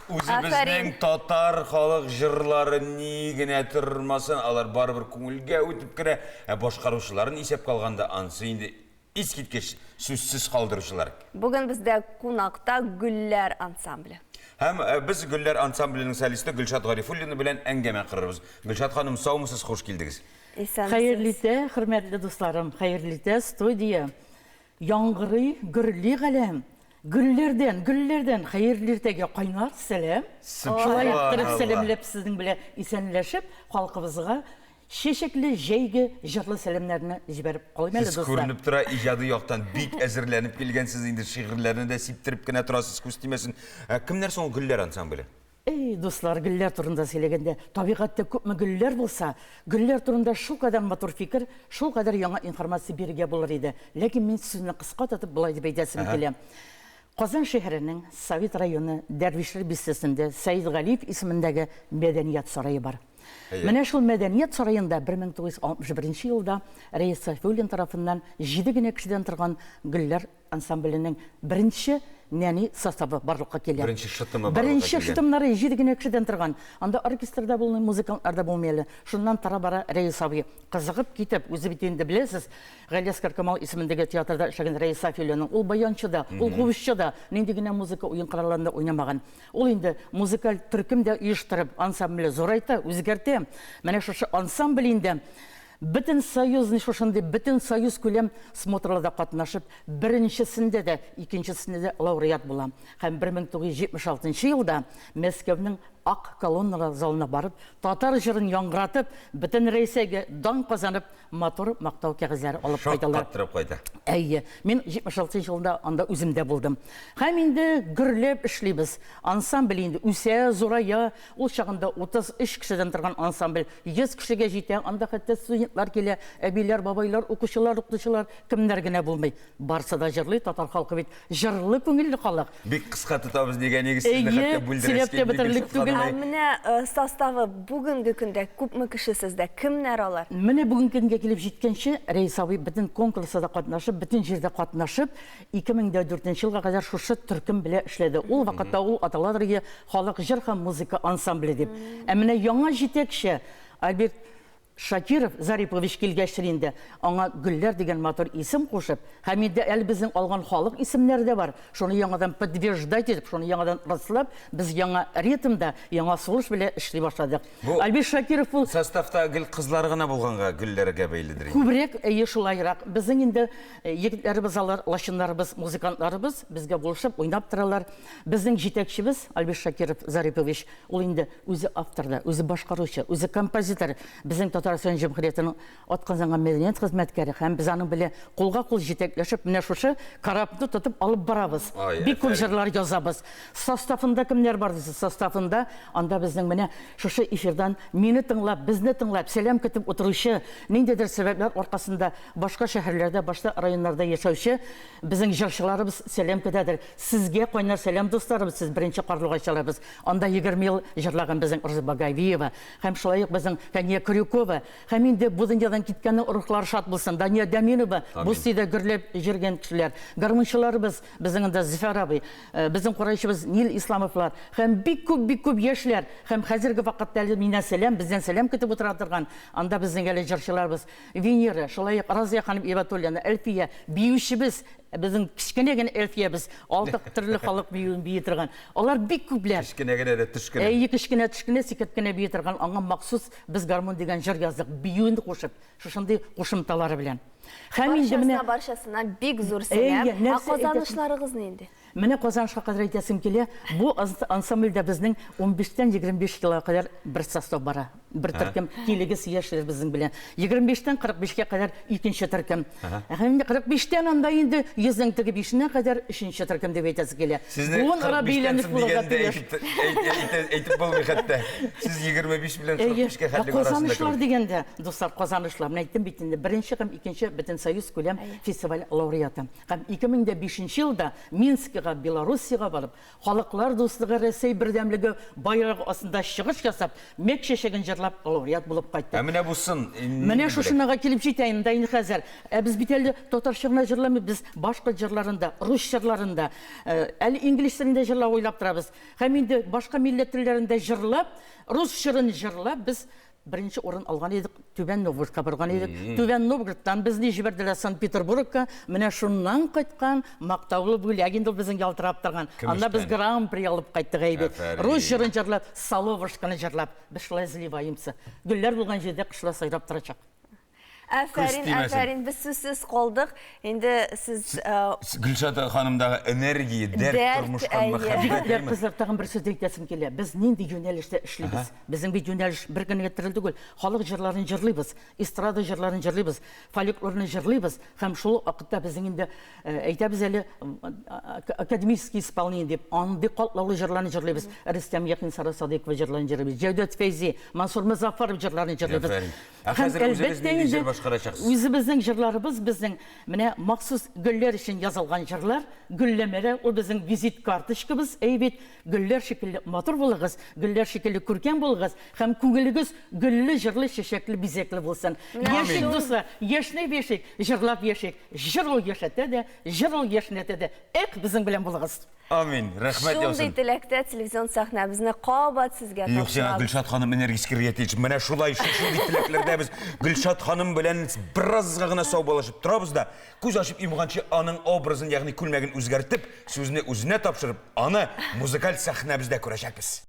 Үзебезнең татар халык җырлары ни генә тормасын, алар барыбер күңелгә үтеп керә. Башкаручыларын исәпкә алганда ансы инде искиткеч сүзсез калдыручылар. Бүген бездә кунакта Гөлләр ансамбле. Һәм без Гөлләр ансамбленең солисты Гөлшат Гарифуллина белән әңгәмә кырырбыз. Гөлшат ханым, саумысыз, хуш килдегез. Хәерле итә, хөрмәтле дусларым, хәерле итә студия. Яңгырый, гөрли галәм. Гөлләрдән хәерле иртәгә кайнар сәлам. Шулай иттереп сәламләп сезнең белән исәнләшеп, халкыбызга чәчәкле, җәйге, җырлы сәламнәрне җибәреп калыйм әле дуслар. Сез күренеп тора, иҗади яктан бик әзерләнеп килгәнсез, инде шигырьләрне дә сиптереп кенә торасыз, күз тимәсен. Кемнәр соң Гөлләр ансамбле? Дуслар, гөлләр турында сөйләгәндә, табигатьтә күпме гөлләр булса, гөлләр турында шулкадәр матур фикер, шулкадәр яңа информация бирергә булыр иде. Ләкин мин сүзне кыска тотып булай дип әйтәсем килә. Казан шәһәренең Совет районы Дәрвишләр бистәсендә Сәйид Галиев исемендәге мәдәният сарае бар. Менә шул мәдәният сараенда 1961 елда Рәис Сайфуллин тарафыннан 7 генә кешедән торган гөлләр ансамбленең беренче нәни составы барлыкка килә. Беренче шытымнары 7 генә кешедән торган. Анда оркестрда булмый, музыкантлар да булмый. Шуннан тара-бара Рәис абый кызыгып китеп, үзе бит инде беләсез, Галиаскар Камал исемендәге театрда эшләгән Рәис Сайфуллинның ул баянчы да, ул кубышчы да, нинди генә музыка уен коралларында уйнамаган. Ул инде музыкаль төркем дә оештырып, ансамбле зурайта, үзгәртә. Менә шушы ансамбль инде Бөтен союзный шушындай бөтен союз күләм смотрларда катнашып, беренчесендә дә, икенчесендә дә лауреат була. Һәм 1976 елда Мәскәүнең Ак колонналар залына барып, татар җырын яңгыратып, бөтен Рәйсәгә дан казанып, матур мактау кәгазьләре алып кайдылар. Шаттырып кайта. Әйе, мин 76 елда анда үземдә булдым. Һәм инде гөрләп эшлибез. Ансамбль инде үсә, зурая, ул чагында 33 кешедән торган ансамбль 100 кешегә җитә. Анда хәтта студентлар килә, әбиләр, бабайлар, укучылар, кемнәр генә булмый. Барсы да җырлый, татар халкы бит җырлы күңелле халык. Бик кыска тотабыз дигән нигезсезне хәтта бүлдерәскә. Менә составы бүгенге көндә күпме кеше сездә? Кемнәр алар? Менә бүгенге көнгә килеп җиткәнче Рәис абый бөтен конкурста катнашып, бөтен җирдә катнашып, 2004 елга кадәр шушы төркем белән эшләде. Ул вакытта ул аталадыр халык җыр һәм музыка ансамбле дип. Ә менә яңа җитәкче Альберт Шакиров Зарипович килгәчләрендә аңа Гөлләр дигән матур исем кушып, һәм инде әле безнең алган халык исемнәре дә бар. Шуны яңадан подтверждать итеп, шуны яңадан раслап, без яңа ритмда, яңа сулыш белән эшли башладык. Альберт Шакиров ул составта гел кызлар гына булганга Гөлләргә бәйледер. Күбрәк шулайрак. Безнең инде егетләребез алар, лашыннарыбыз, музыкантларыбыз безгә булышып уйнап торалар. Безнең җитәкчебез Альберт Шакиров Зарипович, ул инде үзе автор да, үзе башкаручы, үзе композитор. Безнең Татарстан Җөмһүриятенең атказанган мәдәният хезмәткәре һәм без аның белән кулга-кул җитәкләшеп, менә шушы карапны тотып алып барабыз. Бик күп җырлар язабыз. Составында кемнәр бар дисез? Составында анда безнең менә шушы эфирдан мине тыңлап, безне тыңлап, сәлам көтеп утыручы, ниндидер сәбәпләр аркасында башка шәһәрләрдә, башка районнарда яшәүче безнең җырчыларыбыз сәлам көтәдер. Сезгә кайнар сәлам достарыбыз, сез беренче карлыгачаларыбыз. Анда 20 ел җырлаган безнең Урза Багаевиева һәм шулай ук безнең Кания Крюкова. Һәм инде бу дөньядан киткәннең рухлары шат булсын. Дания Даминова, бу сидә гөрләп җиргән кешеләр. Гармунчыларыбыз, безнең анда Зифар абый, безнең караучыбыз Нил Исламовлар һәм бик күп яшьләр. Һәм хәзерге вакытта миннән сәлам, бездән сәлам көтеп утыра торган. Анда безнең әле җырчыларыбыз Венера, шулай ук Разия ханым Ибатуллина, Әлфия, биючебез, безнең кичкенә генә Әлфиябез, 6 төрле халык биюен бии торган. Алар бик күпләр. Кичкенә генә дә төшкенә. Кичкенә сикәткенә бии торган, аңа махсус без гармон дигән җыр яздык, биюен кушып, шушындый кушымталары белән. Һәм инде менә баршасына бик зур сәлам. Казанышларыгыз нинди? Менә Казанышка кадәр әйтәсем килә. Бу ансамбльдә безнең 15-тән 25 елга кадәр бер состав бара. Бер төркем килегез яшьләр безнең белән. 25-тән 45-кә кадәр икенче төркем. Һәм 45-тән анда инде 100-нең 5-нә кадәр өченче төркем дип әйтәсе килә. Бу ара бәйләнеш булырга тиеш. Әйтеп булмый хәтта. Сез 25 белән 45-кә хәтлек арасында. Казанышлар дигәндә, достар, казанышлар. Мен әйттем бит инде беренче һәм икенче бөтен союз күләм фестиваль лауреаты. Һәм 2005 елда Минскига Грузияга, Белоруссияга барып, халыклар дуслыгы, Рәсәй бердәмлеге байрагы астында чыгыш ясап, мек шешеген җырлап лауреат булып кайтты. Менә бусын. Менә шушынага килеп җитәйин дә инде хәзер. Без бит әле татарча гына җырламый, без башка җырларында, рус җырларында, әле инглиз телендә җырлап уйлап торабыз. Һәм инде башка милләт телләрендә җырлап, рус җырын җырлап, без birinci orun algan edik, Tüben Novgorодка bargan edik. Tüben Novgoroddan bizni җибәрделәр Санкт-Петербургка. Менә шуннан кайткан мактаулы бүләк инде безнең ялтырап торган. Анда без гран-при алып кайттык әйбәт. Рус җырын җырлап, Соловушканы җырлап, без шулай эзлибаемсы. Гөлләр булган җирдә кышлар сайрап торачак. Әфәрин, біз сүзсіз қолдық. Енді сіз... Гүлшат ханымдағы энергия, дәрт тұрмышқан Егетлер қызлар тағын бір сөз айтасым келе. Біз ненде жөнеліште ішлейбіз. Біздің бей жөнеліш бір күні кеттірілді гөл. Халық жырларын жырлайбыз, эстрада жырларын жырлайбыз, фольклорны жырлайбыз. Һәм шул вакытта біздің енді әйтәбіз әлі академический исполнение деп, аңды қалтлаулы жырларын жырлайбыз. Рөстәм Яхин Сарасадекова жырларын жырлайбыз. Җәүдәт Фәйзи, Мансур Музафаров жырларын жырлайбыз. Үзебезнең җырларыбыз безнең менә махсус гөлләр өчен язылган җырлар, гөлләмәләр, ул безнең визит карточкабыз. Әйбит, гөлләр шикелле матур булыгыз, гөлләр шикелле күркәм булыгыз һәм күңелегез гөлле, җырлы, чәчәкле, бизәкле булсын. Яшик дуслар, яшьне бешик, җырлап яшик. Җыр ул яшәтә дә, җыр ул яшнәтә дә. Безнең белән булыгыз. Амин. Рәхмәт яусын. Шундый теләктә телевизион сәхнәбезне кабат сезгә тапшырабыз. Юк, Гөлшат ханым энергический риятич. Менә шулай шундый теләкләрдә без Гөлшат ханым белән беразга гына саубалашып торабыз да, күз ачып йомганчы аның образын, ягъни күлмәген үзгәртеп, сүзне үзенә тапшырып, аны музыкаль сәхнәбездә күрәчәкбез.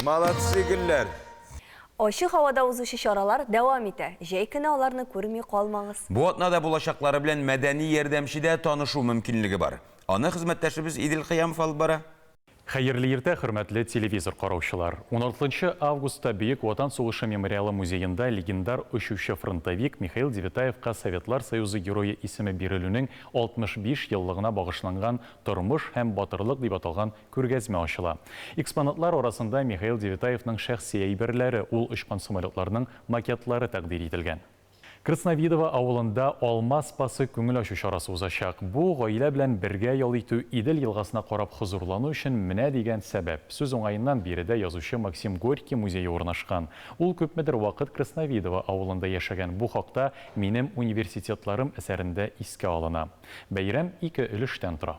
Молодцы гүлләр. Ашық havada узышы шаралар дәвам итә. Жәй көне аларны күрмей калмагыз. Бу атнада булачаклары белән мәдәни ярдәмчедә танышу мөмкинлеге бар. Аны хезмәттәшебез Идил Кыямов алып бара. Хәерле иртә, хөрмәтле телевизор караучылар. 16 августта Бөек Ватан сугышы мемориалы музейында легендар очучы фронтовик Михаил Девятаевка Советлар Союзы герое исеме бирелүнең 65 еллыгына багышланган тормыш һәм батырлык дип аталган күргәзмә ачыла. Экспонатлар арасында Михаил Девятаевның шәхси әйберләре, ул очкан самолетларның макетлары тәкъдим ителгән. Красновидово авылында алма спасы күңел ачу чарасы узачак. Бу гаилә белән бергә ял итү Идел елгасына карап хозурлану өчен менә дигән сәбәп. Сүз уңаеннан биредә язучы Максим Горький музее урнашкан. Ул күпмедер вакыт Красновидово авылында яшәгән. Бу хакта минем университетларым әсәрендә искә алына. Бәйрәм 2 өлештән тора.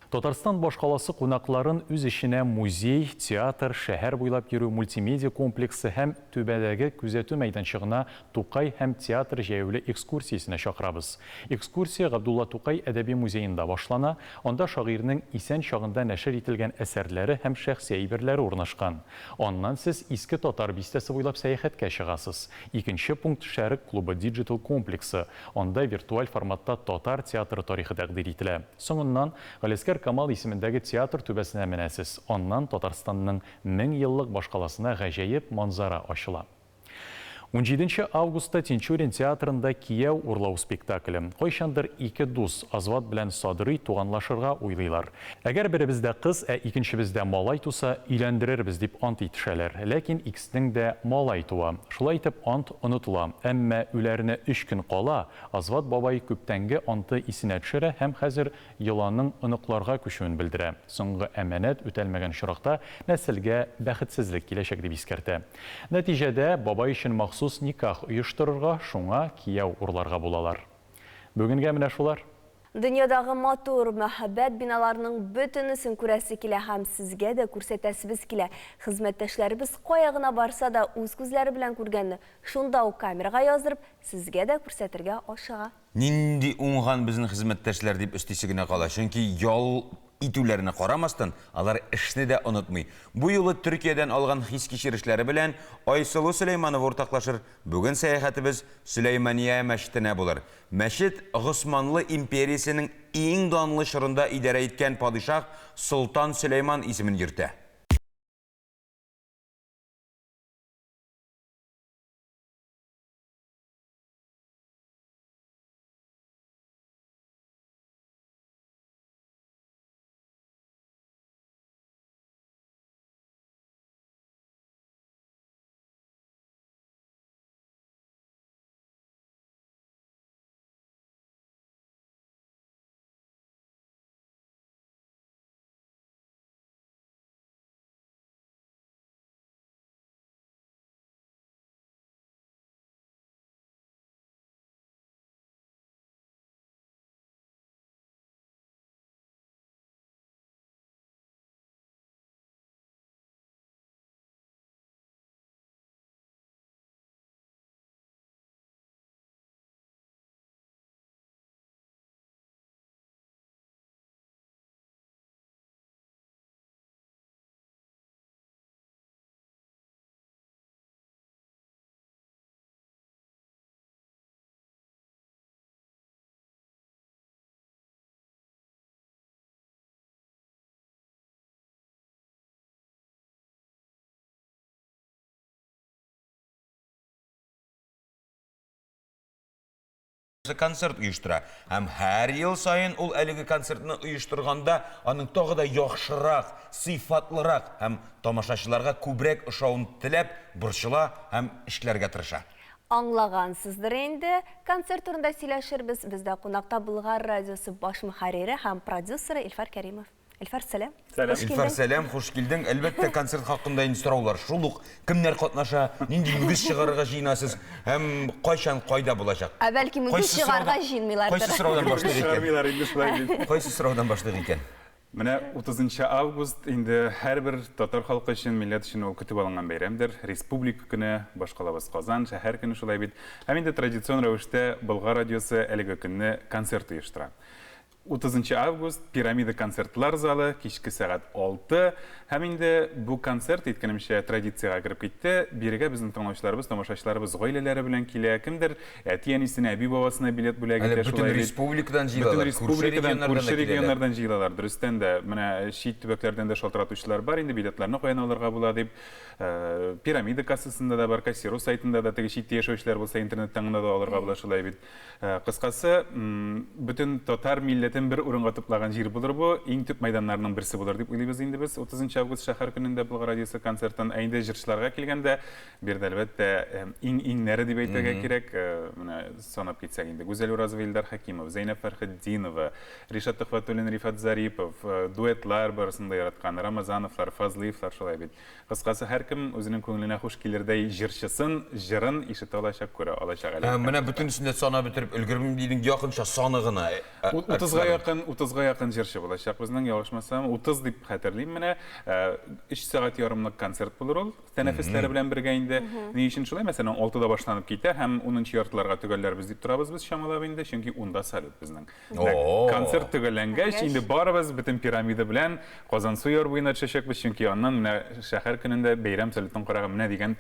Татарстан башкаласы кунакларын үз эшенә музей, театр, шәһәр буйлап йөрү мультимедиа комплексы һәм Түбәдәге күзәтү мәйданчыгына Тукай һәм театр җәяүле экскурсиясенә чакырабыз. Экскурсия Габдулла Тукай әдәби музейында башлана. Анда шагыйрьнең исән чагында нәшер ителгән әсәрләре һәм шәхси әйберләре урнашкан. Аннан сез иске татар бистәсе буйлап сәяхәткә чыгасыз. Икенче пункт Шәрык клубы Digital комплексы. Анда виртуаль форматта татар театры тарихы тәкъдим ителә. Соңыннан Галискар Камал исемендәге театр түбәсенә менәсез. Аннан Татарстанның 1000 еллык башкаласына гаҗәеп манзара ачыла. 17 августта Тинчурин театрында Кияу урлау спектакле. Кайчандыр ике дус Азват белән Садрый туганлашырга уйлыйлар. Әгәр беребездә кыз, икенчебездә малай туса, өйләндерербез дип ант итешәләр. Ләкин икесенең дә малай туа. Шулай итеп ант онытыла. Әмма үләренә 3 көн кала, Азват бабай күптәнге анты исенә төшерә һәм хәзер йоланың оныкларга күчүен белдерә. Соңгы әманәт үтәлмәгән чоракта нәселгә бәхетсезлек киләчәк дип искәртә. Нәтиҗәдә бабай өчен махсус никах оештырырга, шуңа кияу урларга булалар. Бүгенгә менә шулар. Дөньядагы матур мәхәббәт биналарының бөтенесен күрәсе килә һәм сезгә дә күрсәтәсебез килә. Хезмәттәшләребез кая гына барса да үз күзләре белән күргәнне шунда ук камерага яздырып, сезгә дә күрсәтергә ашыга. Нинди уңган безнең хезмәттәшләр дип өстисе генә кала. Чөнки ял итүләренә карамастан, алар эшне дә онытмый. Бу юлы Төркиядән алган хис кичерешләре белән Айсылу Сөләйманов уртаклашыр. Бүген сәяхәтебез Сөләймания мәчетенә булыр. Мәчет Госманлы империясының иң данлы чорында идарә иткән падишах Солтан Сөләйман исемен йөртә. Концерт оештыра. Һәм һәр ел сайын ул әлеге концертны оештырганда аның тагы да яхшырак, сыйфатлырак һәм тамашачыларга күбрәк ошавын теләп, борчыла һәм эшләргә тырыша. Аңлагансыздыр инде. Концерт турында сөйләшербез. Бездә кунакта Болгар радиосы баш мөхәррире һәм продюсеры Илфар Кәримов. Илфар, сәлам. Илфар, сәлам, хуш килдең. Әлбәттә, концерт хакында инде сораулар. Шул ук кемнәр катнаша, нинди мөгез чыгарырга җыенасыз һәм кайчан кайда булачак? Бәлки мөгез чыгарга җыенмыйлардыр. Кайсы сораудан башлыйк? Кайсы сораудан башлыйк икән? Менә 30 август инде һәрбер татар халкы өчен, милләт өчен ул көтеп алынган бәйрәмдер. Республика көне, башкалабыз Казан шәһәр көне шулай бит. Һәм инде традицион рәвештә Болгар радиосы әлеге көнне концерт оештыра. 30 август пирамида концертлар залы кичке сәгать 6. Һәм инде бу концерт әйткәнемчә традициягә кирип китте. Бирегә безнең тыңлаучыларыбыз, тамашачыларыбыз гаиләләре белән килә. Кемдер әти-әнисенә, әби-бабасына билет бүләк итә, Бөтен республикадан җыелалар. Күрше регионнардан җыелалар. Дөрестән дә менә чит төбәкләрдән дә шалтыратучылар бар. Инде билетларны каян алырга була дип, пирамида кассасында да бар, Кассиру сайтында да теге чит яшәүчеләр булса интернеттан гына да алырга була шулай бит. Кыскасы, бөтен татар милләтен бер урынга туплаган җир булыр бу. Иң төп мәйданнарның берсе булыр дип уйлыйбыз инде без. 30 август шәһәр көнендә Болгар радиосы концертын әйдә җырчыларга килгәндә, бер дә әлбәттә иң-иңнәре дип әйтергә кирәк. Менә санап китсәк инде, Гүзәл Уразова, Илдар Хәкимов, Зәйнәп Фәрхетдинова, Ришат Төхвәтуллин, Рифат Зарипов, дуэтлар барысында яраткан, Рамазановлар, Фазлыевлар шулай бит. Кыскасы, һәркем үзенең күңеленә хуш килердәй җырчысын, җырын ишетә алачак, күрә алачак әле. Менә бөтенесен дә санап бетереп өлгермим дидең, якынча саны гына. 30-га якын җырчы булачак безнең, ялгышмасам, 30 дип хәтерлим. Менә 3 сәгать ярымлык концерт булыр ул. Тәнәфесләре белән бергә инде. Ни өчен шулай? Мәсәлән, 6-да башланып китә һәм 10-нчы яртыларга төгәлләрбез дип торабыз без чамалап инде, чөнки 10-да салют безнең. Концерт төгәлләнгәч, инде барыбыз бөтен пирамида белән Казан су яр буена төшәчәкбез, чөнки аннан менә шәһәр көнендә бәйрәм салютын карага менә дигән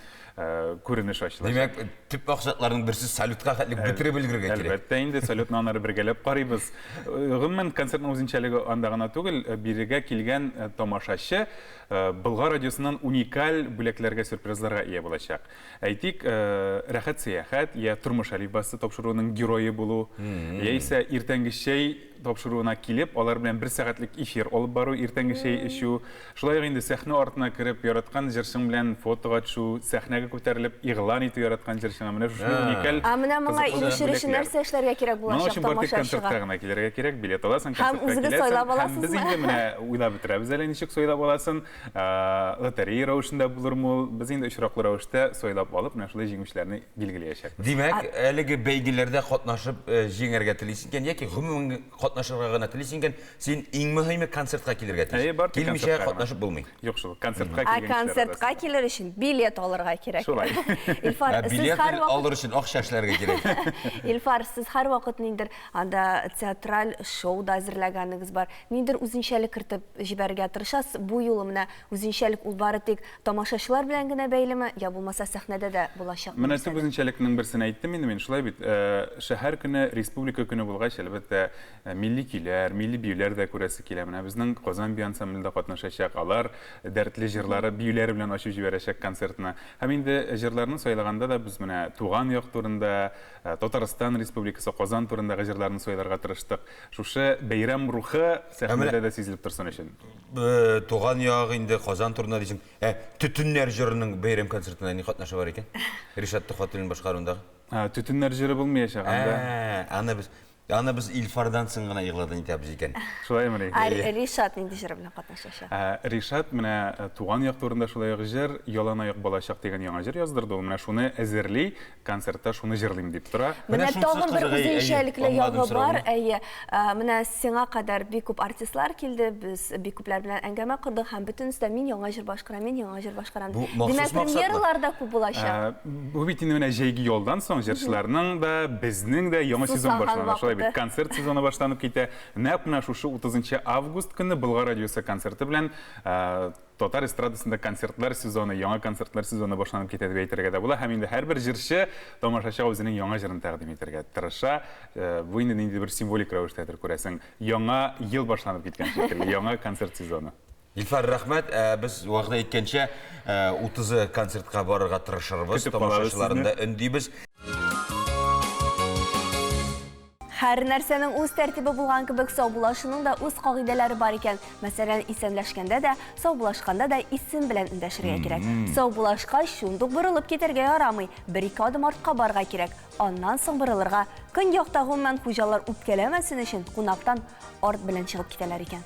күренеш ачылачак. Димәк, төп максатларның берсе салютка хәтлек бетереп өлгергә кирәк. Әлбәттә, инде салютны аннары бергәләп карыйбыз. Гомумән концертның үзенчәлеге анда гына түгел, бирегә килгән тамашачы Болгар радиосыннан уникаль бүләкләргә, сюрпризларга ия булачак. Әйтик, рәхәт сәяхәт, я тормыш алифбасы тапшыруының герое булу, яисә иртәнге чәй тапшыруына килеп, алар белән 1 сәгатьлек эфир алып бару, иртәнге чәй эчү, шулай инде сәхнә артына кереп, яраткан җырчың белән фотога төшү, сәхнәгә күтәрелеп игълан итү яраткан җырчыңа менә шушы уникаль. Менә моңа ирешер өчен нәрсә эшләргә кирәк булачак тамашачыга? Концертка гына килергә кирәк, билет аласың, һәм үзегез сойлап аласызмы? Без инде менә уйлап бетерәбез әле ничек сойлап аласың. Лотерея рәвешендә булырмы? Без инде очраклы рәвештә сойлап алып, менә шулай җиңүчеләрне билгеләячәк. Димәк, әлеге бәйгеләрдә катнашып җиңәргә телисең икән, яки гомумән катнашырга гына телисең икән, син иң мөһиме концертка килергә телисең. Килмичә катнашып булмый. Юк, шул концертка килгән. Концертка килер өчен билет алырга кирәк. Шулай. Илфар, сез билет һәрвакыт алыр өчен акча эшләргә кирәк. Илфар, сез һәрвакыт ниндер анда театраль шоу да әзерләгәнегез бар. Ниндер үзенчәлек кертеп җибәрергә тырышасыз. Бу юлы менә үзенчәлек ул бары тик тамашачылар белән генә бәйлеме, я булмаса сәхнәдә дә булачак. Менә төп үзенчәлекнең берсен әйттем инде мин, шулай бит. Шәһәр көне, республика көне булгач, әлбәттә, милли көйләр, милли биюләр дә күрәсе килә. Менә безнең Казан бию ансамблендә катнашачак, алар дәртле җырлары, биюләре белән ачып җибәрәчәк концертны. Һәм инде җырларны сайлаганда да без менә туган як турында, Татарстан Республикасы Казан турындагы җырларны сайларга тырыштык. Шушы бәйрәм рухы сәхнәдә дә сизелеп торсын өчен. Туган як инде Казан турында дисең, Төтеннәр җырының бәйрәм концертына ни катнашы бар икән? Ришат Төхвәтуллин башкаруындагы. Төтеннәр җыры булмаячак анда. Аны без Илфардан соң гына игълан итәбез икән. Шулаймы? Ришат нинди җыр белән катнашачак? Ришат менә туган як турында шулай җыр, ялан аяк балачак дигән яңа җыр яздырды. Ул менә шуны әзерли, концертта шуны җырлыйм дип тора. Менә тагын бер үзенчәлекле ягы бар. Менә сиңа кадәр бик күп артистлар килде, без бик күпләр белән әңгәмә кырдык һәм бөтенесе мин яңа җыр башкарам, Димәк, премьералар да күп булачак. Бу бит инде менә җәйге ялдан соң җырчыларның да, безнең дә яңа сезон башлана. Концерт сезоны башланып китә. Нәкъ шушы 30 август көне Болгар радиосы концерты белән Татар эстрадасында концертлар сезоны, яңа концертлар сезоны башланып китә дип әйтергә дә була. Һәм инде һәрбер җырчы тамашачыга үзенең яңа җырын тәкъдим итәргә тырыша. Бу инде нинди бер символик рәвештәдер күрәсең. Яңа ел башланып киткән шикелле, яңа концерт сезоны. Илфар, рәхмәт. Без вакыт әйткәнчә 30 концертка барырга тырышырбыз, тамашачыларны өндибез. Һәр нәрсәнең үз тәртибе булган кебек, саубулашуның да үз кагыйдәләре бар икән. Мәсәлән, исәнләшкәндә дә, саубулашканда да исем белән эндәшергә кирәк. Саубулашкач шундук борылып китәргә ярамый. 1-2 адым артка барырга кирәк. Аннан соң борылырга. Көньякта гомумән хуҗалар үпкәләмәсен өчен кунактан арт белән чыгып китәләр икән.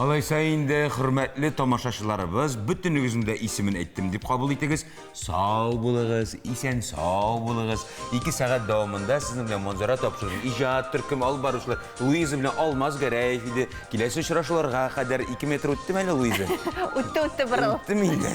Алайса инде, хөрмәтле тамашачыларыбыз, бөтенегезнең дә исемен әйттем дип кабул итегез. Сау булыгыз, исән сау булыгыз. 2 сәгать дәвамында сезнең белән Манзара тапшырган иҗат төркем алып баручылар Луиза белән Алмаз Гәрәев иде. Киләсе очрашуларга кадәр 2 метр үттем әле Луиза. Үтте борыл. Үттем инде.